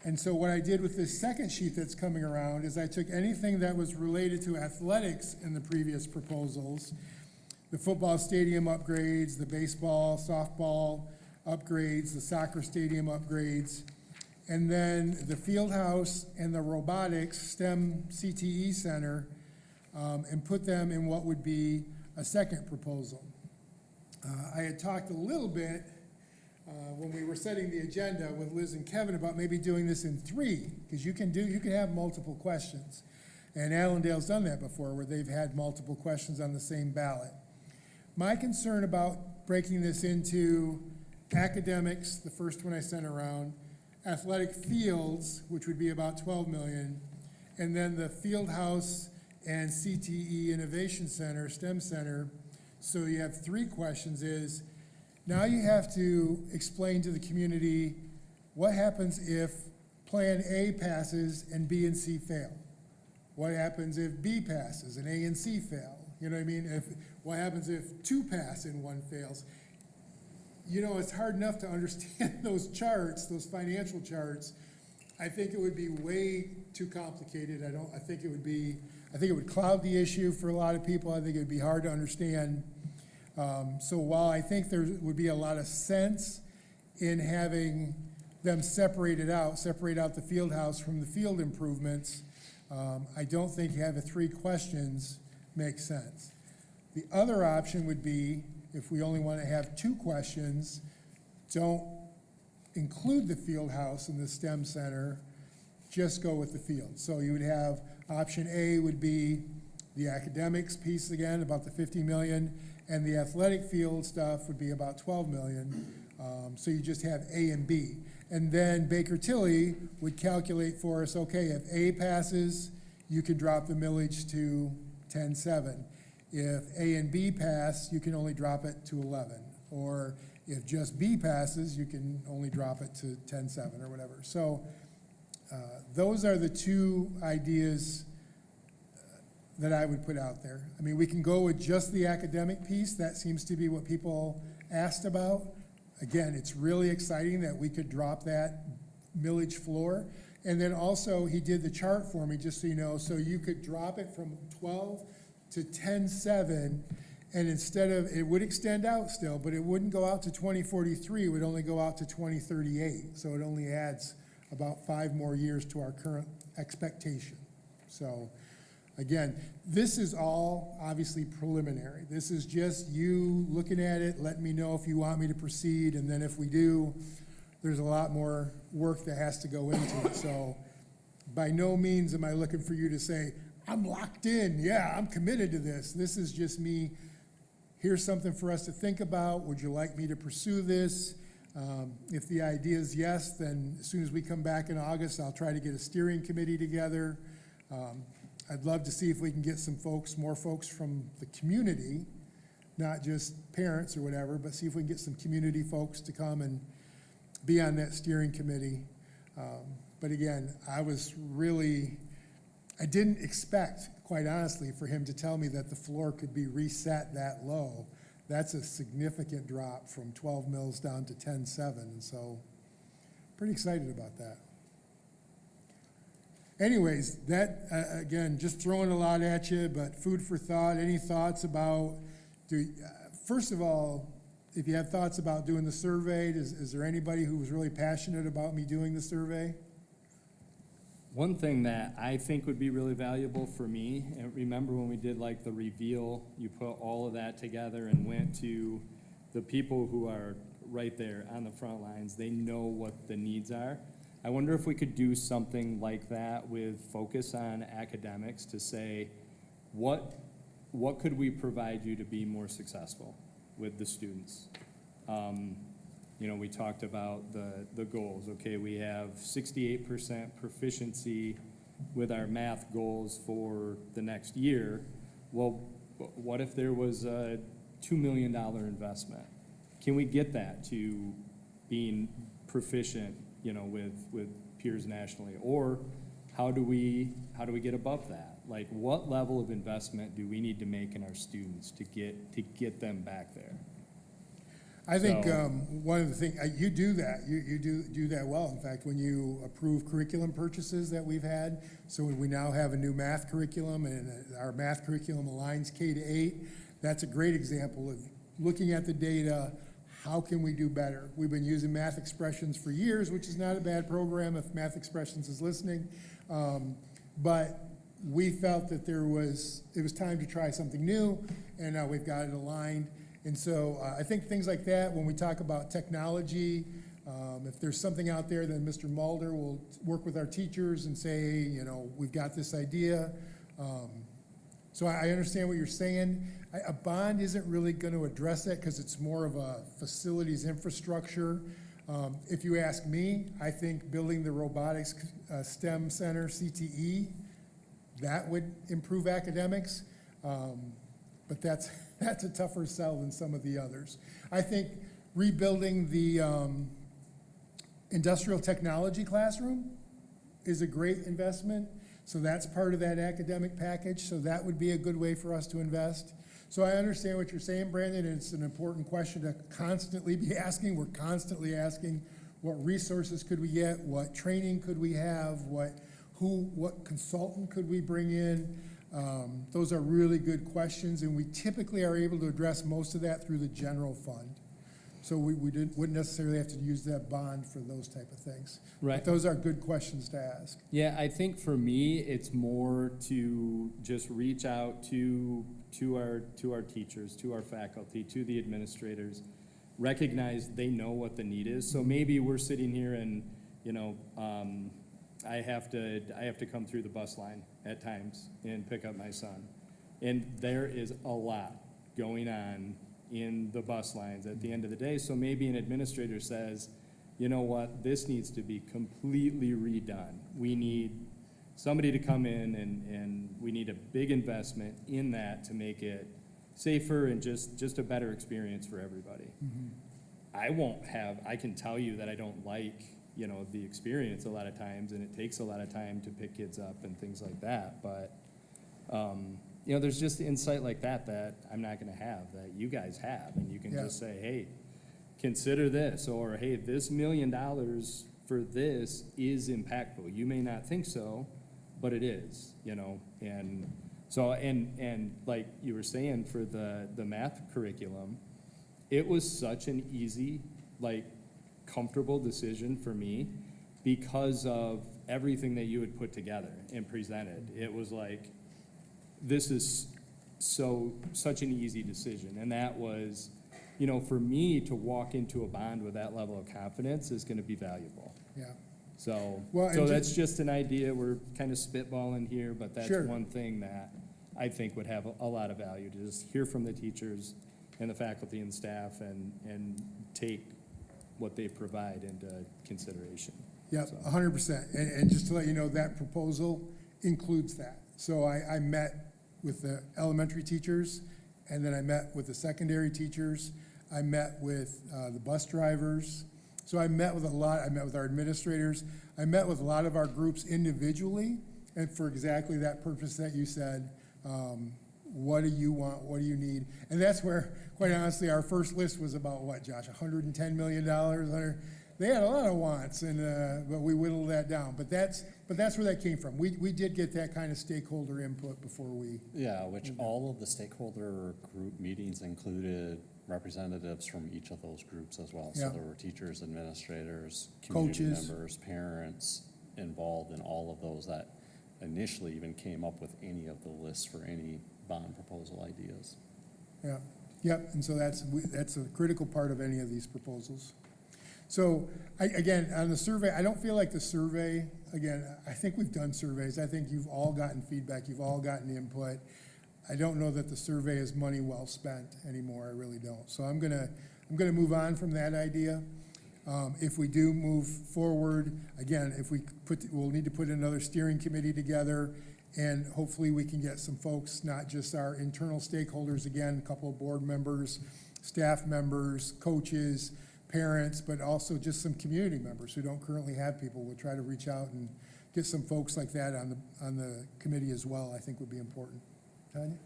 And so what I did with this second sheet that's coming around is I took anything that was related to athletics in the previous proposals, the football stadium upgrades, the baseball, softball upgrades, the soccer stadium upgrades, and then the field house and the robotics STEM CTE center, and put them in what would be a second proposal. I had talked a little bit when we were setting the agenda with Liz and Kevin about maybe doing this in 3, because you can have multiple questions. And Allendale's done that before, where they've had multiple questions on the same ballot. My concern about breaking this into academics, the first one I sent around, athletic fields, which would be about 12 million, and then the field house and CTE Innovation Center, STEM Center. So you have 3 questions is, now you have to explain to the community what happens if plan A passes and B and C fail? What happens if B passes and A and C fail? You know what I mean? What happens if 2 pass and 1 fails? You know, it's hard enough to understand those charts, those financial charts. I think it would be way too complicated. I think it would cloud the issue for a lot of people. I think it would be hard to understand. So while I think there would be a lot of sense in having them separate out the field house from the field improvements, I don't think having 3 questions makes sense. The other option would be, if we only want to have 2 questions, don't include the field house in the STEM center, just go with the field. So you would have, option A would be the academics piece again, about the 50 million, and the athletic field stuff would be about 12 million. So you just have A and B. And then Baker Tilly would calculate for us, okay, if A passes, you can drop the millage to 10.7. If A and B pass, you can only drop it to 11. Or if just B passes, you can only drop it to 10.7 or whatever. So those are the 2 ideas that I would put out there. I mean, we can go with just the academic piece. That seems to be what people asked about. Again, it's really exciting that we could drop that millage floor. And then also, he did the chart for me, just so you know, so you could drop it from 12 to 10.7, and instead of, it would extend out still, but it wouldn't go out to 2043, it would only go out to 2038. So it only adds about 5 more years to our current expectation. So again, this is all obviously preliminary. This is just you looking at it, letting me know if you want me to proceed, and then if we do, there's a lot more work that has to go into it. So by no means am I looking for you to say, I'm locked in, yeah, I'm committed to this. This is just me, here's something for us to think about. Would you like me to pursue this? If the idea is yes, then as soon as we come back in August, I'll try to get a steering committee together. I'd love to see if we can get some folks, more folks from the community, not just parents or whatever, but see if we can get some community folks to come and be on that steering committee. But again, I didn't expect, quite honestly, for him to tell me that the floor could be reset that low. That's a significant drop from 12 mils down to 10.7, and so pretty excited about that. Anyways, that, again, just throwing a lot at you, but food for thought. Any thoughts about, first of all, if you have thoughts about doing the survey, is there anybody who was really passionate about me doing the survey? One thing that I think would be really valuable for me, and remember when we did like the reveal, you put all of that together and went to the people who are right there on the front lines. They know what the needs are. I wonder if we could do something like that with focus on academics to say, what could we provide you to be more successful with the students? You know, we talked about the goals. Okay, we have 68% proficiency with our math goals for the next year. Well, what if there was a $2 million investment? Can we get that to being proficient, you know, with peers nationally? Or how do we get above that? Like, what level of investment do we need to make in our students to get them back there? I think So- one of the things, you do that, you do that well. In fact, when you approve curriculum purchases that we've had, so we now have a new math curriculum, and our math curriculum aligns K to 8, that's a great example of looking at the data, how can we do better? We've been using Math Expressions for years, which is not a bad program if Math Expressions is listening, but we felt that it was time to try something new, and now we've got it aligned. And so I think things like that, when we talk about technology, if there's something out there, then Mr. Mulder will work with our teachers and say, you know, we've got this idea. So I understand what you're saying. A bond isn't really going to address that because it's more of a facilities infrastructure. If you ask me, I think building the robotics STEM center, CTE, that would improve academics. But that's a tougher sell than some of the others. I think rebuilding the industrial technology classroom is a great investment. So that's part of that academic package, so that would be a good way for us to invest. So I understand what you're saying, Brandon, and it's an important question to constantly be asking. We're constantly asking, what resources could we get? What training could we have? What consultant could we bring in? Those are really good questions, and we typically are able to address most of that through the general fund. So we wouldn't necessarily have to use that bond for those type of things. Right. But those are good questions to ask. Yeah, I think for me, it's more to just reach out to our teachers, to our faculty, to the administrators, recognize they know what the need is. So maybe we're sitting here and, I have to come through the bus line at times and pick up my son. And there is a lot going on in the bus lines at the end of the day. So maybe an administrator says, you know what, this needs to be completely redone. We need somebody to come in and we need a big investment in that to make it safer and just a better experience for everybody. I can tell you that I don't like, the experience a lot of times, and it takes a lot of time to pick kids up and things like that. But, there's just insight like that I'm not gonna have, that you guys have, and you can Yeah. just say, hey, consider this, or hey, this $1 million for this is impactful. You may not think so, but it is, and so, and like you were saying, for the math curriculum, it was such an easy, comfortable decision for me because of everything that you had put together and presented. It was like, this is such an easy decision. And that was, for me to walk into a bond with that level of confidence is gonna be valuable. Yeah. So, Well, and that's just an idea. We're kind of spitballing here, but that's Sure. one thing that I think would have a lot of value, to just hear from the teachers and the faculty and staff and take what they provide into consideration. Yeah, So. 100%. And just to let you know, that proposal includes that. So I met with the elementary teachers, and then I met with the secondary teachers. I met with the bus drivers. So I met with I met with our administrators. I met with a lot of our groups individually, and for exactly that purpose that you said. What do you want? What do you need? And that's where, quite honestly, our first list was about what, Josh, $110 million? They had a lot of wants, but we whittled that down. But that's where that came from. We did get that kind of stakeholder input before we. Yeah, which all of the stakeholder group meetings included representatives from each of those groups as well. Yeah. So there were teachers, administrators, community Coaches. members, parents involved in all of those that initially even came up with any of the lists for any bond proposal ideas. Yeah, yep, and so that's a critical part of any of these proposals. So, again, on the survey, I don't feel like the survey, again, I think we've done surveys. I think you've all gotten feedback, you've all gotten input. I don't know that the survey is money well spent anymore, I really don't. So I'm gonna move on from that idea. If we do move forward, again, we'll need to put another steering committee together, and hopefully we can get some folks, not just our internal stakeholders, again, a couple of board members, staff members, coaches, parents, but also just some community members who don't currently have people. We'll try to reach out and get some folks like that on the committee as well, I think would be important. Tanya?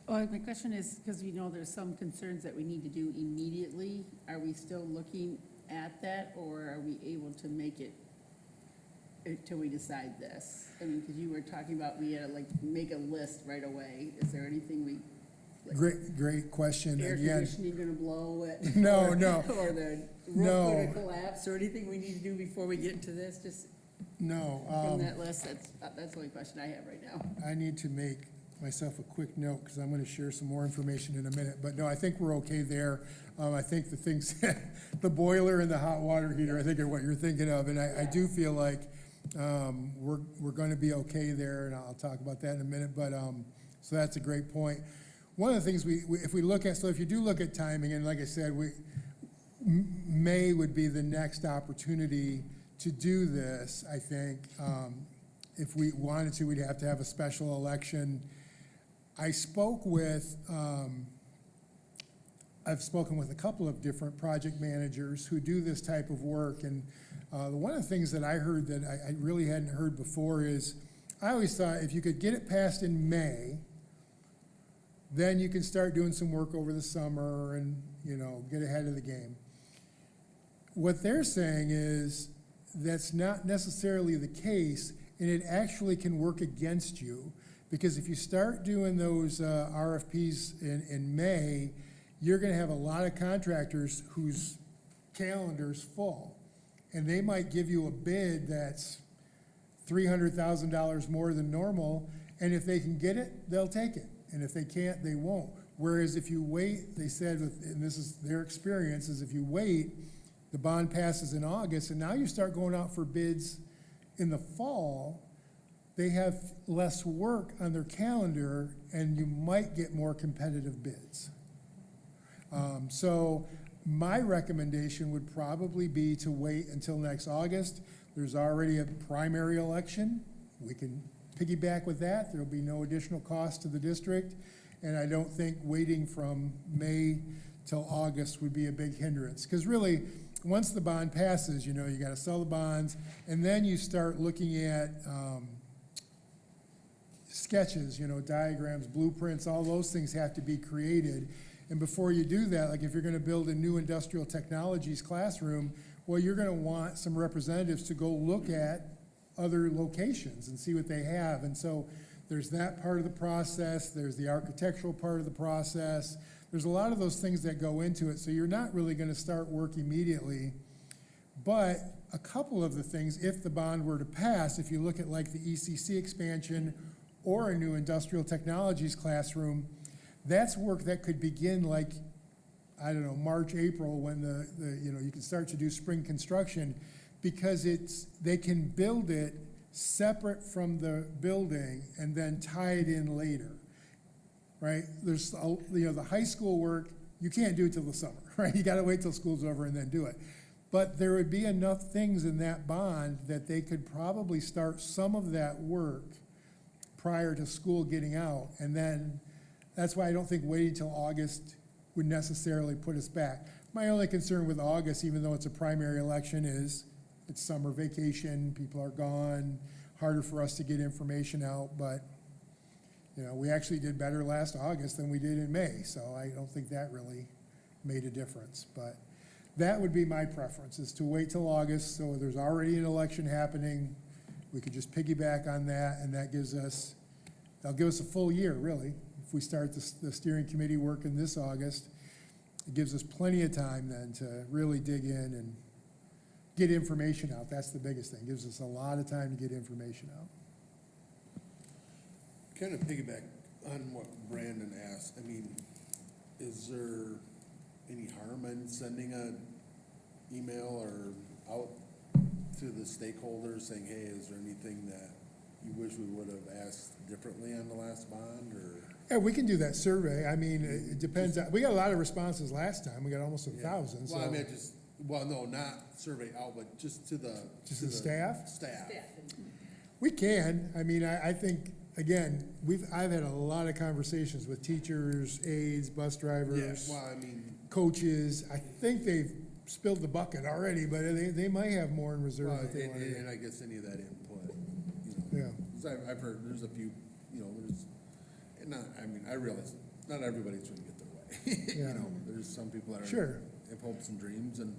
Well, my question is, because there's some concerns that we need to do immediately. Are we still looking at that, or are we able to make it until we decide this? I mean, because you were talking about we had to make a list right away. Is there anything Great question. air Again, conditioning gonna blow it? No, or, no. Or the roof No. gonna collapse, or anything we need to do before we get into this? Just no. from that list, that's the only question I have right now. I need to make myself a quick note because I'm going to share some more information in a minute. But no, I think we're okay there. I think the things, the boiler and the hot water heater, I think are what you're thinking of. And I do feel like we're going to be okay there, and I'll talk about that in a minute. But so that's a great point. One of the things if we look at, so if you do look at timing, and like I said, May would be the next opportunity to do this, I think. If we wanted to, we'd have to have a special election. I spoke with I've spoken with a couple of different project managers who do this type of work, and one of the things that I heard that I really hadn't heard before is, I always thought if you could get it passed in May, then you can start doing some work over the summer and, you know, get ahead of the game. What they're saying is that's not necessarily the case, and it actually can work against you, because if you start doing those RFPs in May, you're gonna have a lot of contractors whose calendar's full, and they might give you a bid that's $300,000 more than normal, and if they can get it, they'll take it, and if they can't, they won't. Whereas if you wait, they said, and this is their experience, is if you wait, the bond passes in August, and now you start going out for bids in the fall, they have less work on their calendar, and you might get more competitive bids. So my recommendation would probably be to wait until next August. There's already a primary election. We can piggyback with that. There'll be no additional cost to the district. And I don't think waiting from May till August would be a big hindrance. Because really, once the bond passes, you know, you gotta sell the bonds, and then you start looking at sketches, you know, diagrams, blueprints, all those things have to be created. And before you do that, like if you're gonna build a new industrial technologies classroom, well, you're gonna want some representatives to go look at other locations and see what they have. And so there's that part of the process, there's the architectural part of the process, there's a lot of those things that go into it. So you're not really gonna start work immediately. But a couple of the things, if the bond were to pass, if you look at like the ECC expansion or a new industrial technologies classroom, that's work that could begin like, I don't know, March, April, when you know, you can start to do spring construction, because they can build it separate from the building and then tie it in later, right? There's, you know, the high school work, you can't do it till the summer, right? You gotta wait till school's over and then do it. But there would be enough things in that bond that they could probably start some of that work prior to school getting out, and then that's why I don't think waiting till August would necessarily put us back. My only concern with August, even though it's a primary election, is it's summer vacation, people are gone, harder for us to get information out, but, you know, we actually did better last August than we did in May, so I don't think that really made a difference. But that would be my preference, is to wait till August, so there's already an election happening. We could just piggyback on that, and that'll give us a full year, really. If we start the steering committee work in this August, it gives us plenty of time then to really dig in and get information out. That's the biggest thing. It gives us a lot of time to get information out. Kind of piggyback on what Brandon asked, I mean, is there any harm in sending an email or out to the stakeholders saying, hey, is there anything that you wish we would have asked differently on the last bond, or? Yeah, we can do that survey. I mean, it depends. We got a lot of responses last time. We got almost 1,000, so. Well, I mean, well, no, not survey out, but just to the. Just the staff? Staff. We can. I mean, I think, again, I've had a lot of conversations with teachers, aides, bus drivers. Yeah, well, I mean. Coaches. I think they've spilled the bucket already, but they might have more in reserve Well, if they want to. and I guess any of that input, you know. Yeah. 'Cause I've heard, there's a few, you know, I realize not everybody's trying to get their way. Yeah. You know, there's some people that Sure. have hopes and dreams, and,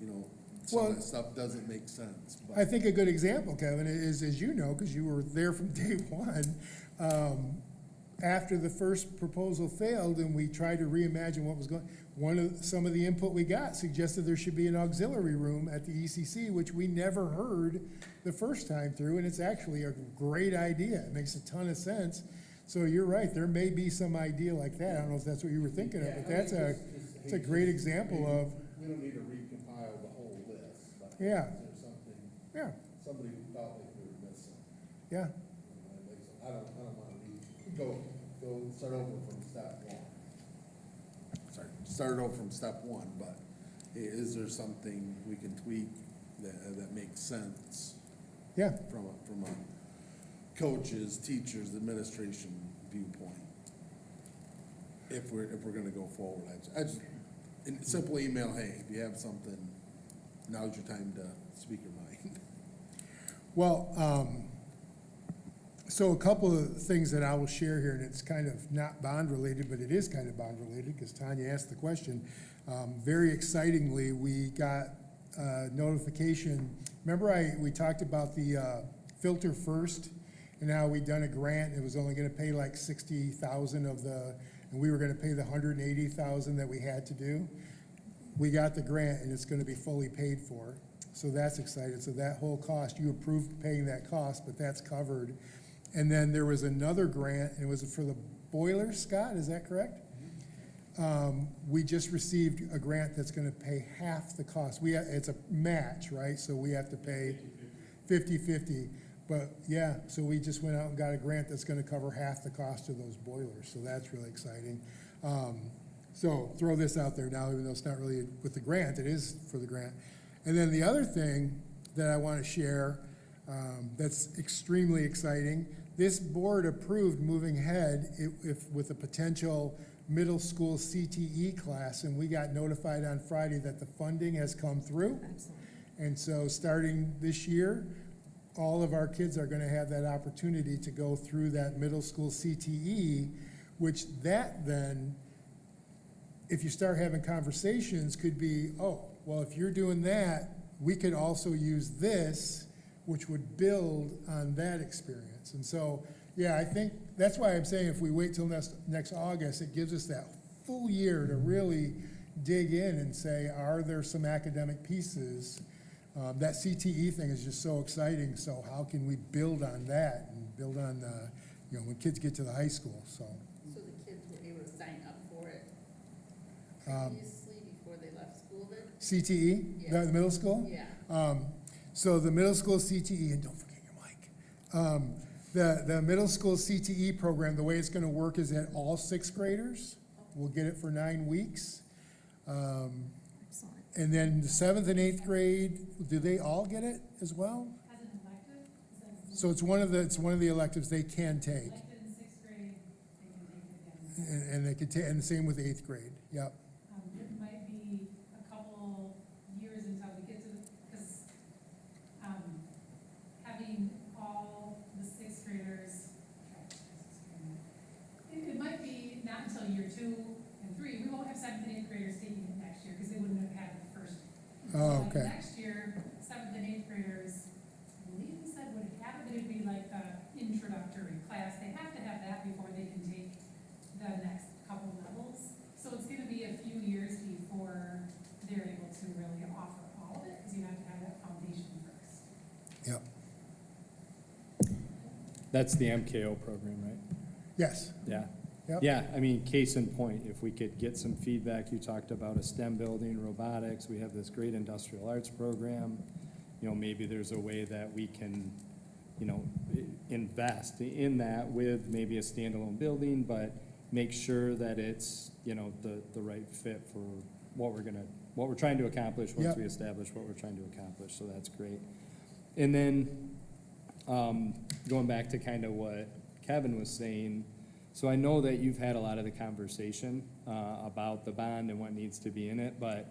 you know, some Well, of that stuff doesn't make sense. But I think a good example, Kevin, is, as you know, because you were there from day one, after the first proposal failed and we tried to reimagine what was going, some of the input we got suggested there should be an auxiliary room at the ECC, which we never heard the first time through, and it's actually a great idea. It makes a ton of sense. So you're right, there may be some idea like that. I don't know if that's what you were thinking of, but that's it's a great example of, we don't need to recompile the whole list, but Yeah. is there something, yeah, somebody who felt like we were missing? yeah. I don't wanna go start over from step one. Start over from step one, but is there something we can tweak that makes sense Yeah, from a coaches, teachers, administration viewpoint? if we're gonna go forward. I just, simple email, hey, if you have something, now's your time to speak your mind. Well, so a couple of things that I will share here, and it's kind of not bond related, but it is kind of bond related, because Tanya asked the question. Very excitingly, we got notification. Remember we talked about the filter first, and how we'd done a grant, it was only gonna pay like 60,000 of the, and we were gonna pay the 180,000 that we had to do. We got the grant, and it's gonna be fully paid for, so that's exciting. So that whole cost, you approved paying that cost, but that's covered. And then there was another grant, and it was for the boilers, Scott, is that correct? We just received a grant that's gonna pay half the cost. It's a match, right? So we have to pay 50-50. But yeah, so we just went out and got a grant that's gonna cover half the cost of those boilers, so that's really exciting. So throw this out there now, even though it's not really with the grant, it is for the grant. And then the other thing that I wanna share, that's extremely exciting, this board approved moving ahead with a potential middle school CTE class, and we got notified on Friday that the funding has come through. Excellent. And so starting this year, all of our kids are gonna have that opportunity to go through that middle school CTE, which that then, if you start having conversations, could be, oh, well, if you're doing that, we could also use this, which would build on that experience. And so, yeah, I think, that's why I'm saying if we wait till next August, it gives us that full year to really dig in and say, are there some academic pieces? That CTE thing is just so exciting, so how can we build on that and build on, when kids get to the high school, so. So the kids were able to sign up for it previously before they left school then? CTE, the middle school? Yeah. So the middle school CTE, and don't forget your mic. The middle school CTE program, the way it's gonna work is that all sixth graders will get it for 9 weeks. Excellent. And then the seventh and eighth grade, do they all get it as well? As an elective, So it's one of the electives they can take, elective in sixth grade, they can take it again. and they could take, and the same with eighth grade, yep. It might be a couple years until we get to, because, having all the sixth graders, it might be not until year 2 and 3, we won't have seventh and eighth graders taking it next year, because they wouldn't have had it the first year. So, Oh, like, okay. next year, seventh and eighth graders, I believe we said would have it, but it'd be like the introductory class, they have to have that before they can take the next couple levels. So it's gonna be a few years before they're able to really offer all of it, because you have to have that foundation first. Yep, That's the MKO program, right? yes, Yeah. Yep. Yeah, I mean, case in point, if we could get some feedback, you talked about a STEM building, robotics, we have this great industrial arts program. Maybe there's a way that we can, invest in that with maybe a standalone building, but make sure that it's, the right fit for what we're trying to accomplish once Yep. we establish what we're trying to accomplish, so that's great. And then, going back to kind of what Kevin was saying, so I know that you've had a lot of the conversation about the bond and what needs to be in it, but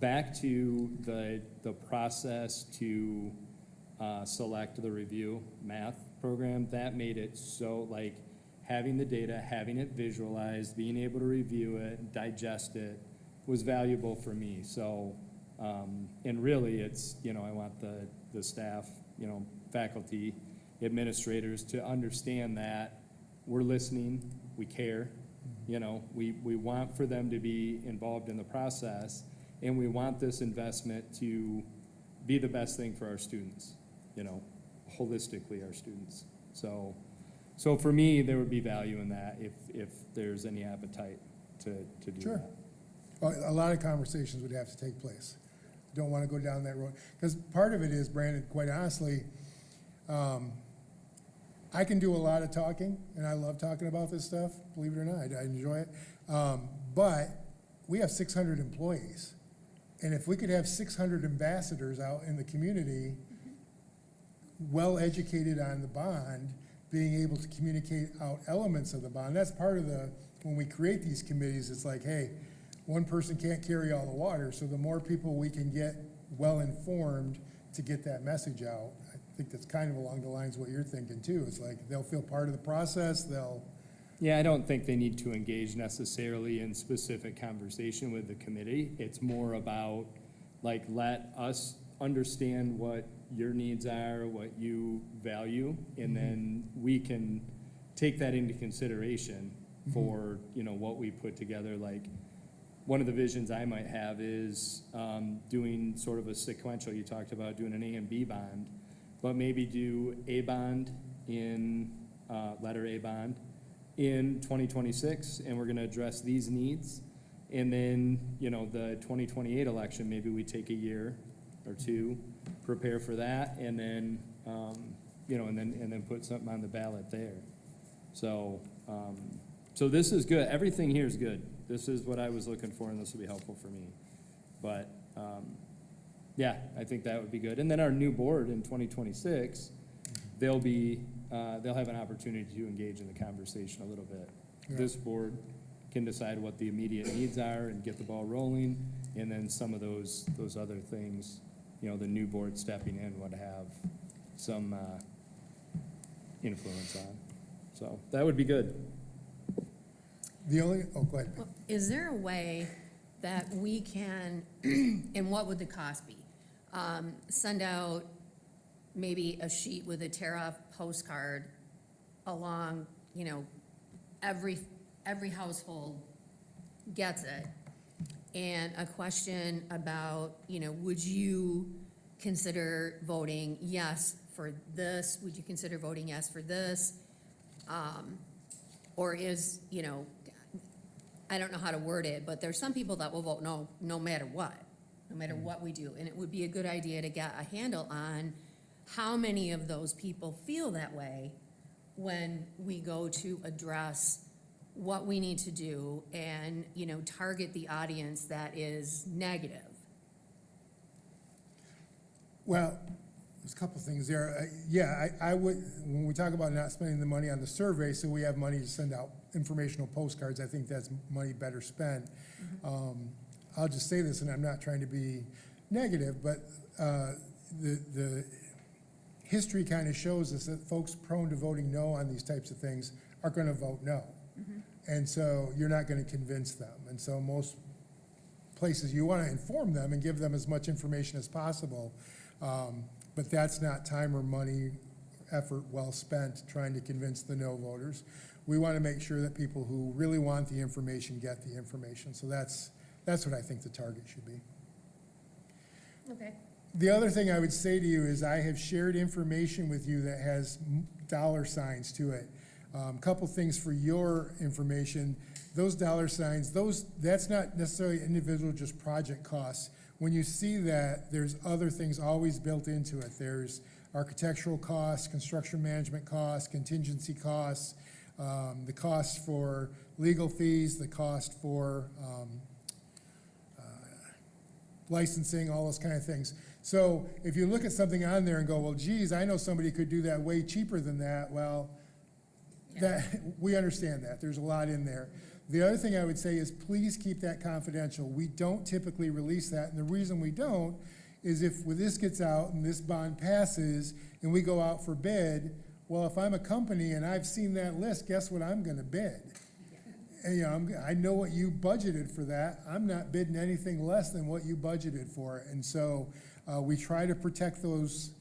back to the process to select the review math program, that made it so, like, having the data, having it visualized, being able to review it, digest it, was valuable for me. So, and really, it's, I want the staff, faculty, administrators to understand that we're listening, we care, we want for them to be involved in the process, and we want this investment to be the best thing for our students, holistically our students. So for me, there would be value in that if there's any appetite to do sure. that. Well, a lot of conversations would have to take place. Don't want to go down that road, because part of it is, Brandon, quite honestly, I can do a lot of talking, and I love talking about this stuff, believe it or not, I enjoy it. But we have 600 employees, and if we could have 600 ambassadors out in the community, well-educated on the bond, being able to communicate out elements of the bond. That's part of when we create these committees, it's like, hey, one person can't carry all the water, so the more people we can get well-informed to get that message out. I think that's kind of along the lines of what you're thinking too. It's like, they'll feel part of the process, Yeah, I don't think they need to engage necessarily in specific conversation with the committee. It's more about, like, let us understand what your needs are, what you value, and then we can take that into consideration for, what we put together. Like, one of the visions I might have is doing sort of a sequential, you talked about doing an A and B bond, but maybe do A bond in, letter A bond in 2026, and we're gonna address these needs. And then, the 2028 election, maybe we take a year or two, prepare for that, and then, and then put something on the ballot there. So, so this is good. Everything here is good. This is what I was looking for, and this will be helpful for me. But, yeah, I think that would be good. And then our new board in 2026, they'll have an opportunity to engage in the conversation a little bit. Yeah. This board can decide what the immediate needs are and get the ball rolling, and then some of those other things, the new board stepping in would have some influence on. So that would be good. go ahead. Well, is there a way that we can, and what would the cost be? Send out maybe a sheet with a tear-off postcard along, every household gets it. And a question about, would you consider voting yes for this? Would you consider voting yes for this? Or is, I don't know how to word it, but there's some people that will vote no matter what we do. And it would be a good idea to get a handle on how many of those people feel that way when we go to address what we need to do and, target the audience that is negative. Well, there's a couple things there. I would, when we talk about not spending the money on the survey, so we have money to send out informational postcards, I think that's money better spent. I'll just say this, and I'm not trying to be negative, but the history kind of shows us that folks prone to voting no on these types of things are going to vote no. And so you're not going to convince them. And so most places, you want to inform them and give them as much information as possible. But that's not time or money, effort well spent trying to convince the no voters. We want to make sure that people who really want the information get the information. So that's what I think the target should be. Okay. The other thing I would say to you is I have shared information with you that has dollar signs to it. Couple things for your information. Those dollar signs, that's not necessarily individual just project costs. When you see that, there's other things always built into it. There's architectural costs, construction management costs, contingency costs, the cost for legal fees, the cost for licensing, all those kind of things. So if you look at something on there and go, well, geez, I know somebody could do that way cheaper than that, well, we understand that. There's a lot in there. The other thing I would say is please keep that confidential. We don't typically release that, and the reason we don't is if this gets out and this bond passes and we go out for bid, well, if I'm a company and I've seen that list, guess what I'm gonna bid? And, I know what you budgeted for that. I'm not bidding anything less than what you budgeted for. And so we try to protect those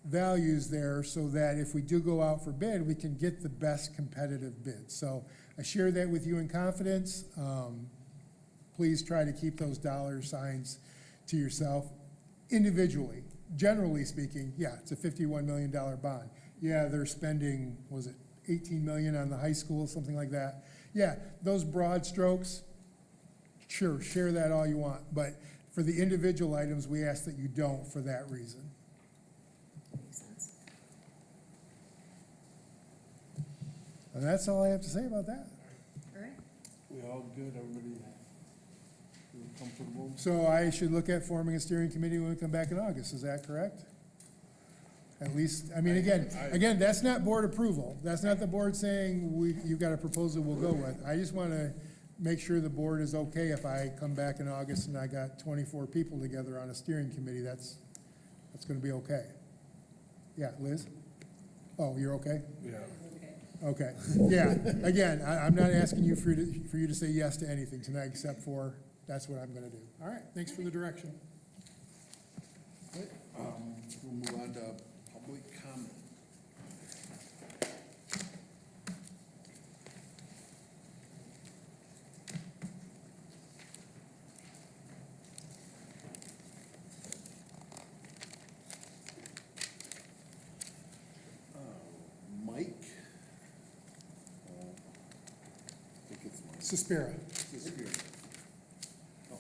values there so that if we do go out for bid, we can get the best competitive bid. So I share that with you in confidence. Please try to keep those dollar signs to yourself individually. Generally speaking, yeah, it's a $51 million bond. Yeah, they're spending, was it 18 million on the high school, something like that. Yeah, those broad strokes, sure, share that all you want. But for the individual items, we ask that you don't for that reason. Makes sense. And that's all I have to say about that. All right. We all good, everybody feel comfortable? So I should look at forming a steering committee when we come back in August, is that correct? At least, I mean, again, that's not board approval. That's not the board saying, you've got a proposal we'll go with. I just want to make sure the board is okay if I come back in August and I got 24 people together on a steering committee, that's going to be okay. Yeah, Liz? Oh, you're okay? Yeah. Okay, yeah, again, I'm not asking you for you to say yes to anything tonight, except for, that's what I'm gonna do. All right, thanks for the direction. Okay, we'll move on to public comment. Mike? I think it's Mike. Suspira. Suspira. Oh.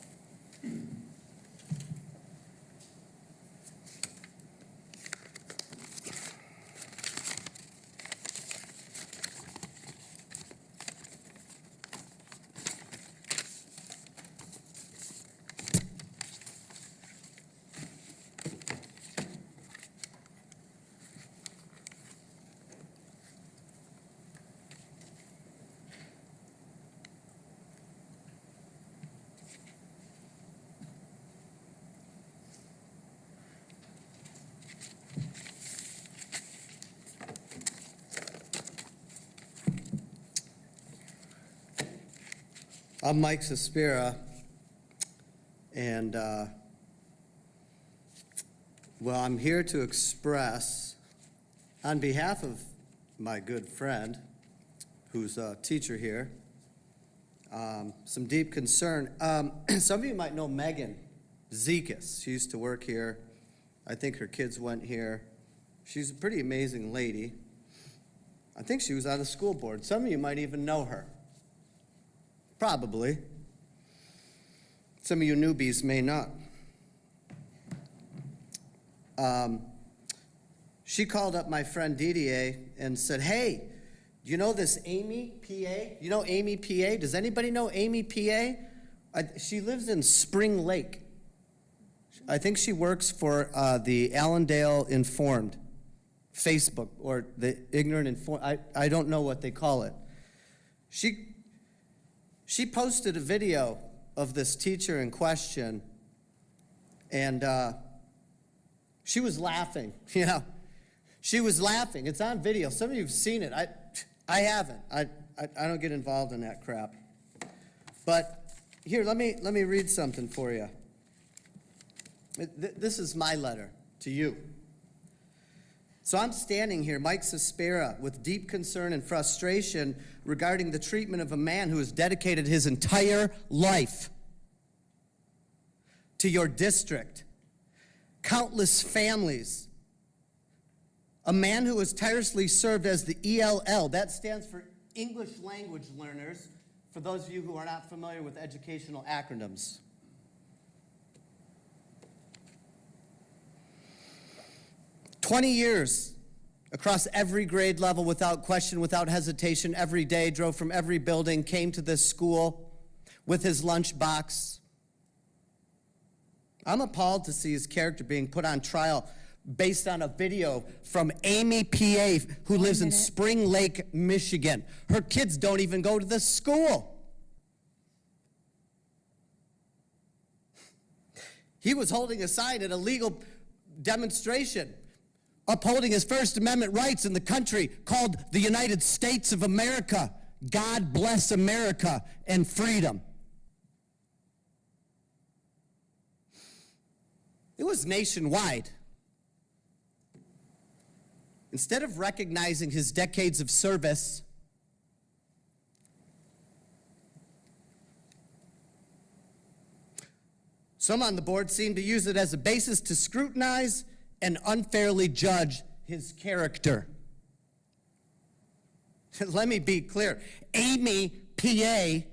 I'm Mike Suspira, and, well, I'm here to express, on behalf of my good friend, who's a teacher here, some deep concern. Some of you might know Megan Zekas. She used to work here. I think her kids went here. She's a pretty amazing lady. I think she was on the school board. Some of you might even know her. Probably. Some of you newbies may not. She called up my friend Didier and said, hey, do you know this Amy PA? You know Amy PA? Does anybody know Amy PA? She lives in Spring Lake. I think she works for the Allendale Informed Facebook, or the Ignorant Informed. I don't know what they call it. She posted a video of this teacher in question, and she was laughing, you know. She was laughing. It's on video. Some of you have seen it. I haven't. I don't get involved in that crap. But here, let me read something for you. This is my letter to you. So I'm standing here, Mike Suspira, with deep concern and frustration regarding the treatment of a man who has dedicated his entire life to your district, countless families, a man who has tirelessly served as the ELL, that stands for English Language Learners, for those of you who are not familiar with educational acronyms. "20 years across every grade level, without question, without hesitation, every day, drove from every building, came to this school with his lunchbox. I'm appalled to see his character being put on trial based on a video from Amy PA, who lives in Spring Lake, Michigan. Her kids don't even go to this school. He was holding a sign at a legal demonstration upholding his First Amendment rights in the country called the United States of America. God bless America and freedom. It was nationwide. Instead of recognizing his decades of service, some on the board seem to use it as a basis to scrutinize and unfairly judge his character. Let me be clear. Amy PA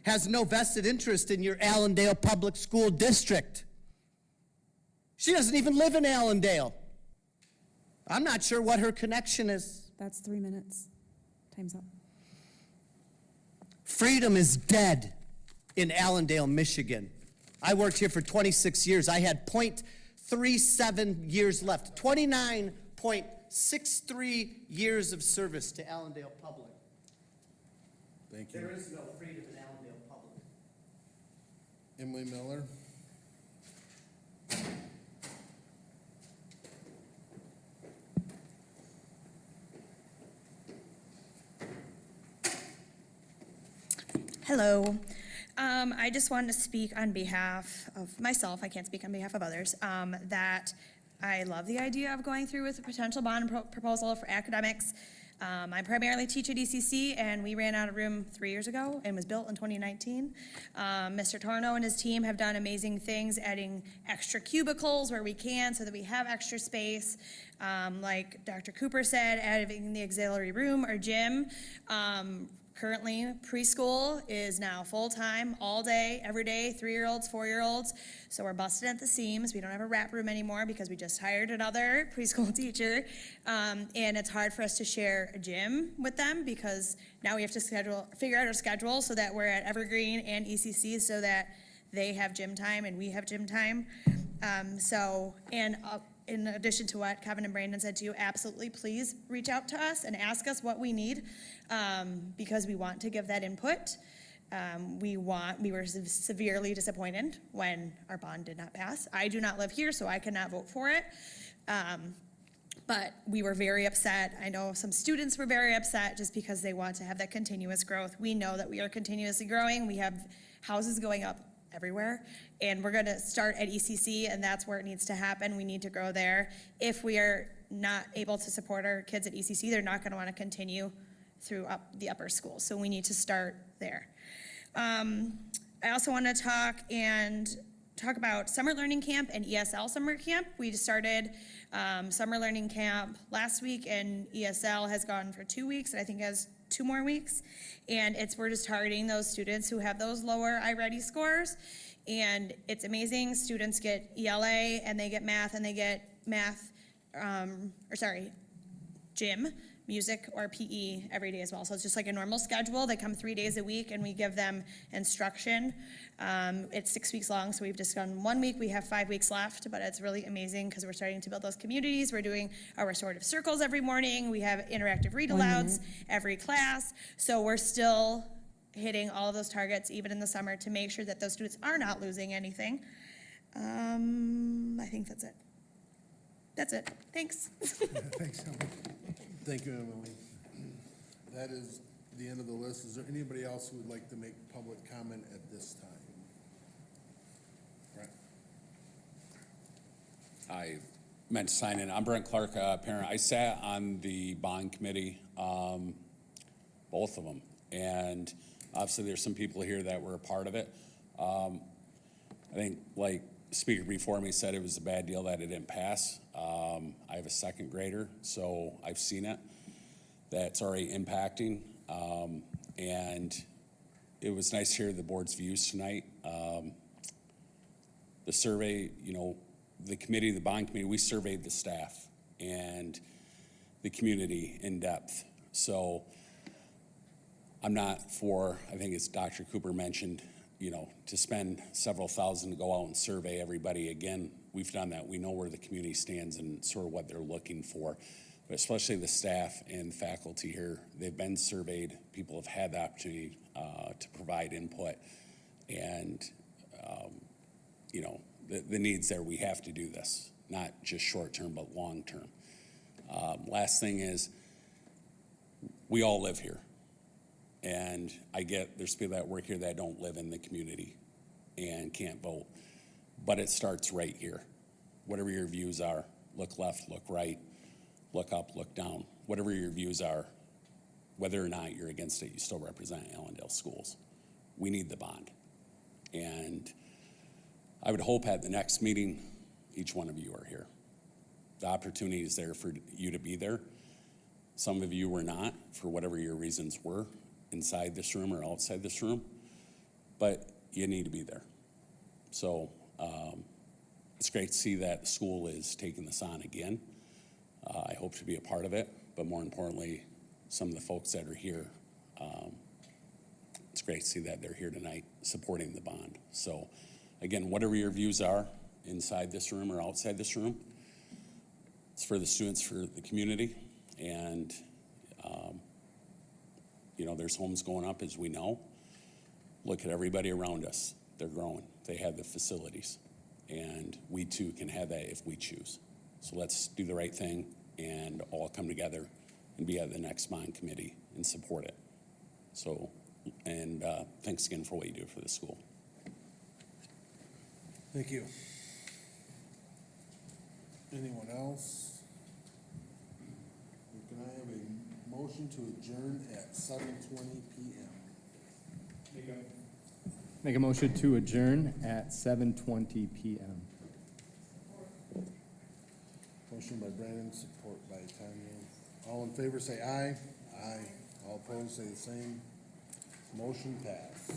has no vested interest in your Allendale Public School District. She doesn't even live in Allendale. I'm not sure what her connection is. That's 3 minutes. Time's up. Freedom is dead in Allendale, Michigan. I worked here for 26 years. I had 29.37 years left. 29.63 years of service to Allendale Public. Thank you. There is no freedom in Allendale Public. Emily Miller. Hello. I just wanted to speak on behalf of myself, I can't speak on behalf of others, that I love the idea of going through with a potential bond proposal for academics. I primarily teach at ECC, and we ran out of room 3 years ago and was built in 2019. Mr. Torno and his team have done amazing things, adding extra cubicles where we can so that we have extra space. Like Dr. Cooper said, adding the auxiliary room or gym. Currently, preschool is now full-time, all day, every day, 3-year-olds, 4-year-olds. So we're busted at the seams. We don't have a wrap room anymore because we just hired another preschool teacher. And it's hard for us to share a gym with them because now we have to figure out our schedule so that we're at Evergreen and ECC so that they have gym time and we have gym time. In addition to what Kevin and Brandon said to you, absolutely please reach out to us and ask us what we need because we want to give that input. We were severely disappointed when our bond did not pass. I do not live here, so I cannot vote for it. But we were very upset. I know some students were very upset just because they want to have that continuous growth. We know that we are continuously growing. We have houses going up everywhere, and we're gonna start at ECC, and that's where it needs to happen. We need to grow there. If we are not able to support our kids at ECC, they're not gonna wanna continue through the upper schools, so we need to start there. I also wanna talk about summer learning camp and ESL summer camp. We just started summer learning camp last week, and ESL has gone for 2 weeks, and I think has 2 more weeks. And we're just targeting those students who have those lower iReady scores. And it's amazing. Students get ELA and they get math and they get gym, music, or PE every day as well. So it's just like a normal schedule. They come 3 days a week and we give them instruction. It's 6 weeks long, so we've just done 1 week. We have 5 weeks left, but it's really amazing because we're starting to build those communities. We're doing our restorative circles every morning. We have interactive read alouds every class. So we're still hitting all of those targets, even in the summer, to make sure that those students are not losing anything. I think that's it. That's it. Thanks. Thanks, Emily. Thank you, Emily. That is the end of the list. Is there anybody else who would like to make public comment at this time? Right. I meant to sign in. I'm Brent Clark, parent. I sat on the bond committee, both of them. And obviously there's some people here that were a part of it. I think like the speaker before me said, it was a bad deal that it didn't pass. I have a second grader, so I've seen it. That's already impacting. And it was nice to hear the board's views tonight. The survey, the committee, the bond committee, we surveyed the staff and the community in depth. So I'm not for, I think as Dr. Cooper mentioned, to spend several thousand to go out and survey everybody again. We've done that. We know where the community stands and sort of what they're looking for, but especially the staff and faculty here. They've been surveyed. People have had the opportunity to provide input, and the needs there. We have to do this, not just short term, but long term. Last thing is, we all live here. And I get there's people that work here that don't live in the community and can't vote. But it starts right here. Whatever your views are, look left, look right, look up, look down. Whatever your views are, whether or not you're against it, you still represent Allendale schools. We need the bond. And I would hope at the next meeting, each one of you are here. The opportunity is there for you to be there. Some of you were not, for whatever your reasons were, inside this room or outside this room, but you need to be there. So it's great to see that the school is taking this on again. I hope to be a part of it, but more importantly, some of the folks that are here, it's great to see that they're here tonight supporting the bond. So again, whatever your views are inside this room or outside this room. It's for the students, for the community, and, you know, there's homes going up, as we know. Look at everybody around us. They're growing. They have the facilities. And we too can have that if we choose. So let's do the right thing and all come together and be at the next bond committee and support it. So, and thanks again for what you do for the school. Thank you. Anyone else? Can I have a motion to adjourn at 7:20 PM? Make a motion to adjourn at 7:20 PM. Motion by Brandon, support by Tanya. All in favor, say aye. Aye. All opposed, say the same. Motion passed.